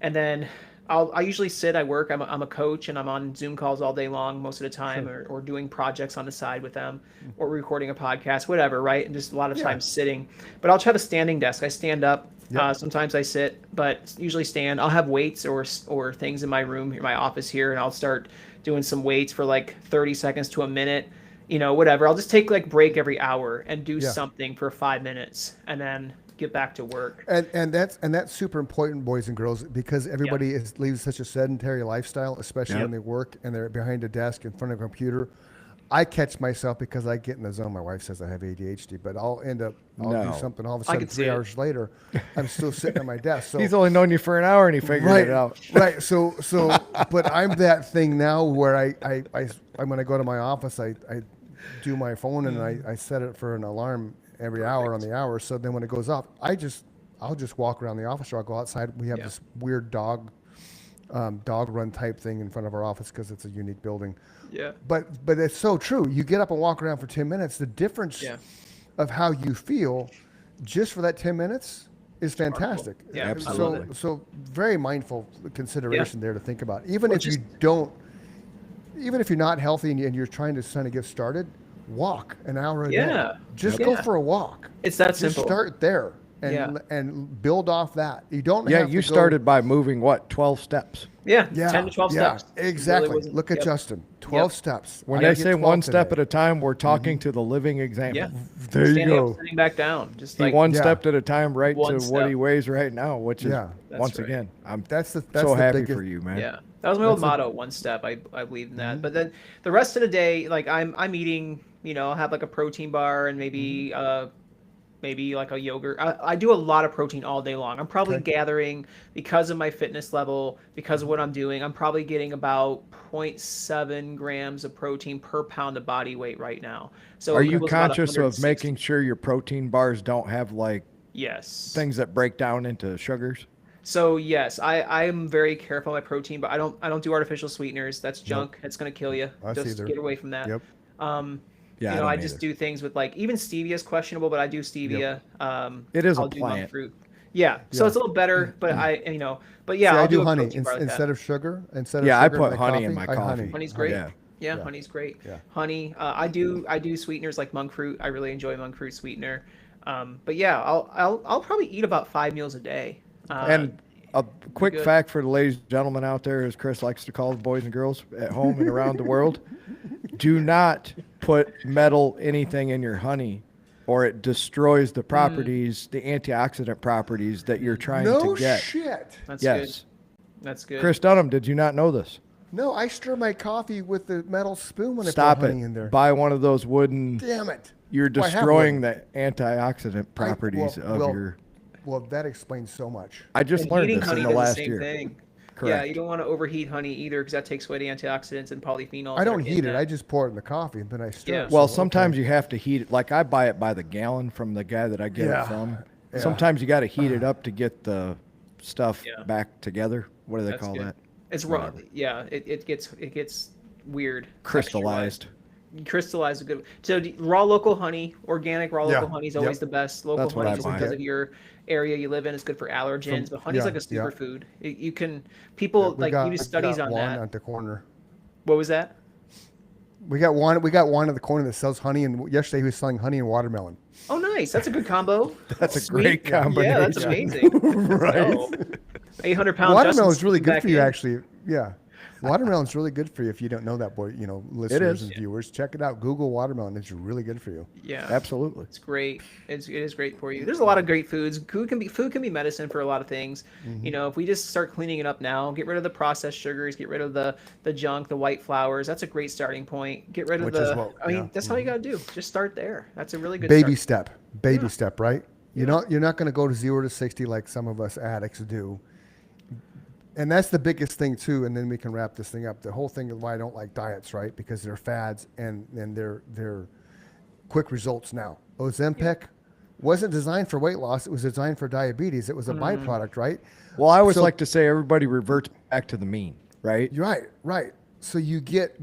And then I usually sit, I work, I'm a coach, and I'm on Zoom calls all day long most of the time, or doing projects on the side with them, or recording a podcast, whatever, right? And just a lot of time sitting. But I'll have a standing desk. I stand up. Sometimes I sit, but usually stand. I'll have weights or things in my room, in my office here, and I'll start doing some weights for like 30 seconds to a minute, whatever. I'll just take like break every hour and do something for 5 minutes, and then get back to work. And that's super important, boys and girls, because everybody leads such a sedentary lifestyle, especially when they work and they're behind a desk in front of a computer. I catch myself because I get in the zone. My wife says I have ADHD, but I'll do something. All of a sudden, can see 3 it. hours later, I'm still sitting at my desk. So He's only known you for an hour and he figured right, it out. right. So, but I'm that thing now where I'm when I go to my office, I do my phone and I set it for an alarm every hour on the hour. So then when it goes off, I'll just walk around the office, or I'll go outside. We have this weird dog run type thing in front of our office because it's a unique building. Yeah. But it's so true. You get up and walk around for 10 minutes. The difference of how you feel just for that 10 minutes is fantastic. Yeah, absolutely. So very mindful consideration there to think about. Even Well, if you're not healthy and you're trying to get started, walk an hour a day. Yeah. Just Yep. go Yeah. for a walk. It's that Just simple. start there and Yeah. and build off that. You don't Yeah, have you to go- started by moving 12 steps. Yeah, yeah, 10 to 12 yeah, steps. It Exactly. really wasn't- Look at yep. Justin. 12 Yep. steps. When I they get say 12 one step today. at a time, we're talking to the living example. Yeah. There you Standing go. up, sitting back down. Just He like one Yeah. step at a time, right One to what step. he weighs right now, which is Yeah. That's once right. again, I'm That's the so happy biggest, for you, man. Yeah, that was my old motto. One step. I believe in that. But then the rest of the day, like I'm eating. I'll have like a protein bar and maybe maybe like a yogurt. I do a lot of protein all day long. I'm probably gathering, because of my fitness level, because of what I'm doing, I'm probably getting about 0.7 grams of protein per pound of body weight right now. So Are it you equals about conscious of 160. making sure your protein bars don't have like Yes. things that break down into sugars? So yes, I am very careful with my protein, but I don't do artificial sweeteners. That's junk. It's gonna kill you. I see Just there. get away from that. Yep. Yeah, I don't just either. do things with like, even stevia is questionable, but I do stevia. It is a I'll do monk plant. fruit. Yeah, so it's a little better, but but yeah, See, I'll I do a honey protein bar like instead that. of sugar. Yeah, I sugar put honey in my I coffee. Honey's great. Yeah. Yeah, Yeah. honey's great. Yeah. Honey, I do sweeteners like monk fruit. I really enjoy monk fruit sweetener. But yeah, I'll probably eat about 5 meals a day. And a quick good. fact for the ladies and gentlemen out there, as Chris likes to call the boys and girls at home and around the world, do not put metal anything in your honey, or it destroys the properties, the antioxidant properties that you're trying No to get. shit. That's Yes. good. That's good. Chris Dunham, did you not know this? No, I stir my coffee with the metal spoon when Stop I put it. honey in there. Buy one of those wooden. Damn it. You're Well, I have destroying one. the antioxidant properties of your. Well, that explains so much. I just And learned heating this honey in the does last same year. thing. Yeah, Correct. you don't want to overheat honey either because that takes away the antioxidants and polyphenols. I that are don't in heat it. that. I just pour it in the coffee and then I stir Yeah. it. Well, So, sometimes okay. you have to heat it. Like I buy it by the gallon from the guy that I get Yeah. it from. Yeah. Sometimes you got to heat it up to get the stuff Yeah. back together. What do they That's call good. that? It's raw. Whatever. Yeah, it gets weird. Crystallized. Crystallized a good. So raw local honey, organic raw Yeah, local honey is always yep. the best. Local That's what honey I just buy. because of your area you live in. It's good for allergens, but honey's yeah, like a yeah. superfood. You can people We like got- you do we studies got on one that. at the corner. What was that? We got one at the corner that sells honey, and yesterday he was selling honey and watermelon. Oh, nice. That's a good combo. That's a Sweet. great Yeah, that's combination. amazing. Right. Oh. 800 pounds. Watermelon's really good for you, actually. Yeah. Watermelon's really good for you if you don't know that, boy. You know, listeners is. and viewers, check it out. Google watermelon. It's really good for you. Yeah. Absolutely. It's great. It is great for you. There's a lot of great foods. Food can be medicine for a lot of things. Mm-hmm. You know, if we just start cleaning it up now, get rid of the processed sugars, get rid of the junk, the white flours. That's a great starting point. Get rid of Which is the. what- I mean, yeah. that's all you got to do. Just start there. That's a really good Baby start. step, right? You're not going to go to 0 to 60 like some of us addicts do. And that's the biggest thing too. And then we can wrap this thing up. The whole thing of why I don't like diets, right? Because they're fads and they're quick results now. Ozempic wasn't designed for weight loss. It was designed for diabetes. It was a byproduct, right? Well, I always So- like to say everybody reverts back to the mean, right? You're right, right. So you get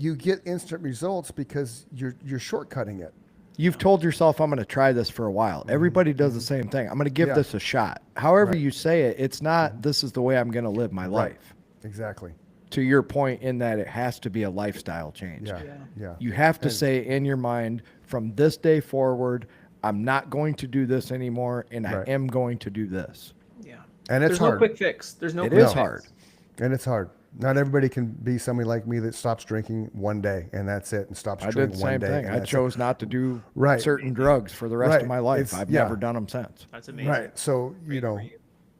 instant results because you're shortcutting it. You've told yourself, I'm going to try this for a while. Everybody does the same thing. I'm going to give Yeah. this a shot. However Right. you say it, it's not, this is the way I'm going to live my life. Exactly. To your point, in that it has to be a lifestyle change. Yeah. Yeah. You have to say in your mind, from this day forward, I'm not going to do this anymore, and Right. I am going to do this. Yeah. And it's There's hard. no quick fix. There's no It quick is fix. hard. And it's hard. Not everybody can be somebody like me that stops drinking one day and that's it, and stops I did drinking the one same day. thing. and I that's it. chose not to do Right. certain drugs for the rest Right. of my life. It's- I've yeah. never done them since. That's amazing. Right. So,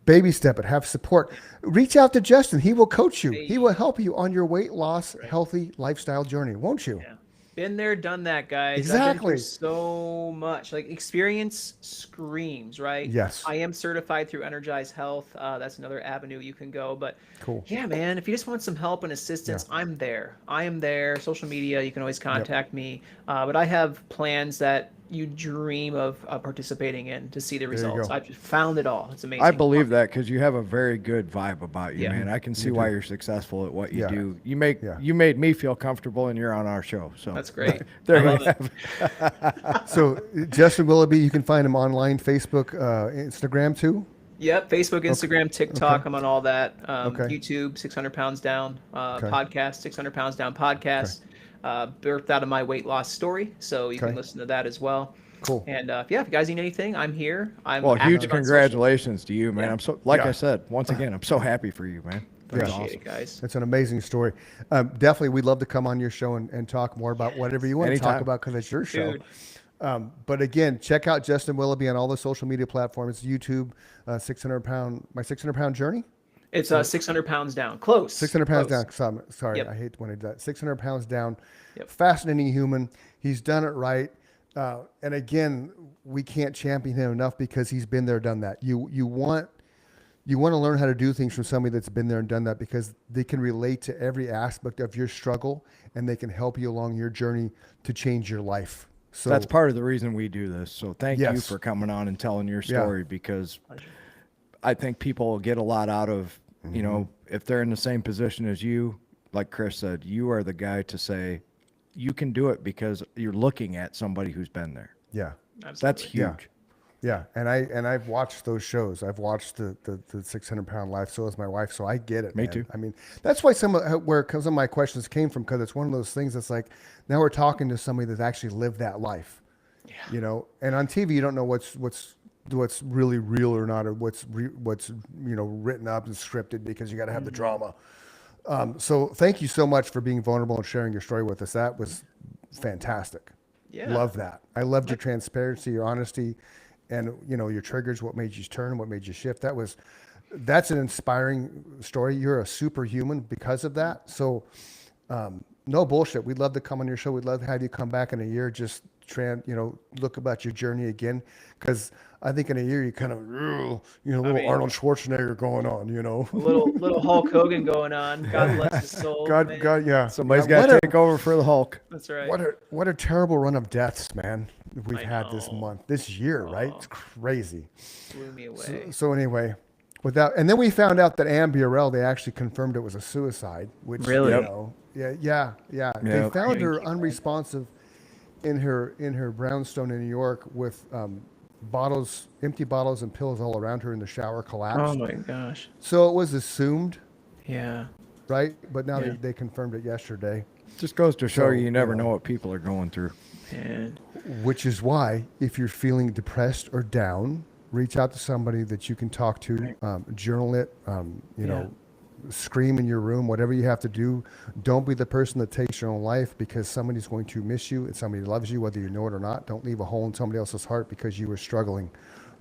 baby step it, have support. Reach out to Justin. He will coach you. He will help you on your weight loss, healthy lifestyle journey, won't you? Yeah. Been there, done that, guys. I've been through Exactly. so much. Like experience screams, right? Yes. I am certified through Energize Health. That's another avenue you can go. But Cool. yeah, man, if you just want some help and assistance, I'm there. I am there. Social media, you can always contact me. But I have plans that you dream of participating in to see the you results. go. I've just found it all. It's amazing. I believe that because you have a very good vibe about you, Yeah. man. I can see why you're successful at what you Yeah. do. You Yeah. made me feel comfortable, and you're on our show. So That's great. There I you love have it. So, Justin Willoughby, you can find him online, Facebook, Instagram too. Yep, Facebook, Instagram, TikTok. I'm on all that. Okay. YouTube, 600 Pounds Down. Okay. Podcast, 600 Pounds Down podcast. Birthed out of my weight loss story, so you Okay. can listen to that as well. Cool. And yeah, if you guys need anything, I'm here. I'm Well, huge active on congratulations to you, man. Yeah. I'm so, like Yeah. I said, once again, I'm so happy for you, man. That's social. Appreciate awesome. it, guys. It's an amazing story. Definitely, we'd love to come on your show and talk more about whatever you want to talk Anytime. about because it's your show. Dude. But again, check out Justin Willoughby on all the social media platforms, YouTube, 600 pound journey, It's 600 pounds down. Close. 600 pounds Close. down. Sorry, Yep. I hate when I do that. 600 pounds down. Yep. Fascinating human. He's done it right. And again, we can't champion him enough because he's been there, done that. You want to learn how to do things from somebody that's been there and done that because they can relate to every aspect of your struggle and they can help you along your journey to change your life. So That's part of the reason we do this. So thank you Yes. for coming on and telling your Yeah. story because I think people will get a lot out of, you know, if they're in the same position as you, like Chris said, you are the guy to say you can do it because you're looking at somebody who's been there. yeah. That's Absolutely. huge. Yeah, and I've watched those shows. I've watched the 600 pound life. So has my wife. So I get it. Me man. too. I mean, that's why some of my questions came from because it's one of those things that's like now we're talking to somebody that's actually lived that life. Yeah. You know, and on TV you don't know what's really real or not, or what's written up and scripted because you got to have the drama. So thank you so much for being vulnerable and sharing your story with us. That was fantastic. Yeah. Love that. I loved your transparency, your honesty, and your triggers, what made you turn, what made you shift. That's an inspiring story. You're a superhuman because of that. So no bullshit. We'd love to come on your show. We'd love to have you come back in a year, just look about your journey again. Because I think in a year you kind of, a little mean- Arnold Schwarzenegger going on, A little Hulk Hogan going on. God bless his soul. man. God, yeah. Somebody's Yeah, got to take over for the Hulk. That's right. what a terrible run of deaths, man. We've I had this know. month, this year, right? It's crazy. Blew me away. So anyway, and then we found out that Ann Burrell, they actually confirmed it was a suicide, which Really? you know, yeah. They Yep. found her unresponsive in her brownstone in New York with empty bottles and pills all around her in the shower, collapsed. Oh my gosh. So it was assumed, Yeah. right? But now Yeah. they confirmed it yesterday, Just goes to show So, you never you know. know what people are going through. And which is why if you're feeling depressed or down, reach out to somebody that you can talk to, journal it, scream in your room, whatever you have to do. Don't be the person that takes your own life, because somebody's going to miss you and somebody loves you, whether you know it or not. Don't leave a hole in somebody else's heart because you were struggling.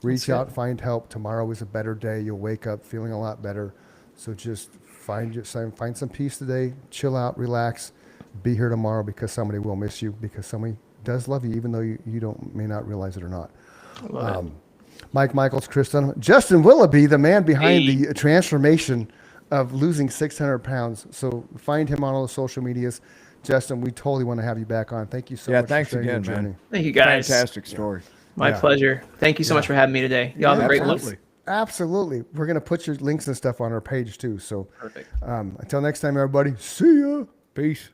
Reach That's out, find help. Tomorrow is a better day. You'll wake up feeling a lot better. So just find some peace today, chill out, relax, be here tomorrow, because somebody will miss you, because somebody does love you, even though you may not realize it or not. love it. Mike Michaels, Chris Dunham, Justin Willoughby, the man behind Hey. the transformation of losing 600 pounds. So find him on all the social medias. Justin, we totally want to have you back on. Thank you so Yeah, much thanks for sharing again, your man. journey. Thank you guys. Fantastic story. My Yeah. pleasure. Thank you so much for having me today. Y'all have a great one. Absolutely. Absolutely. We're going to put your links and stuff on our page too. So Perfect. until next time, everybody, see ya. Peace.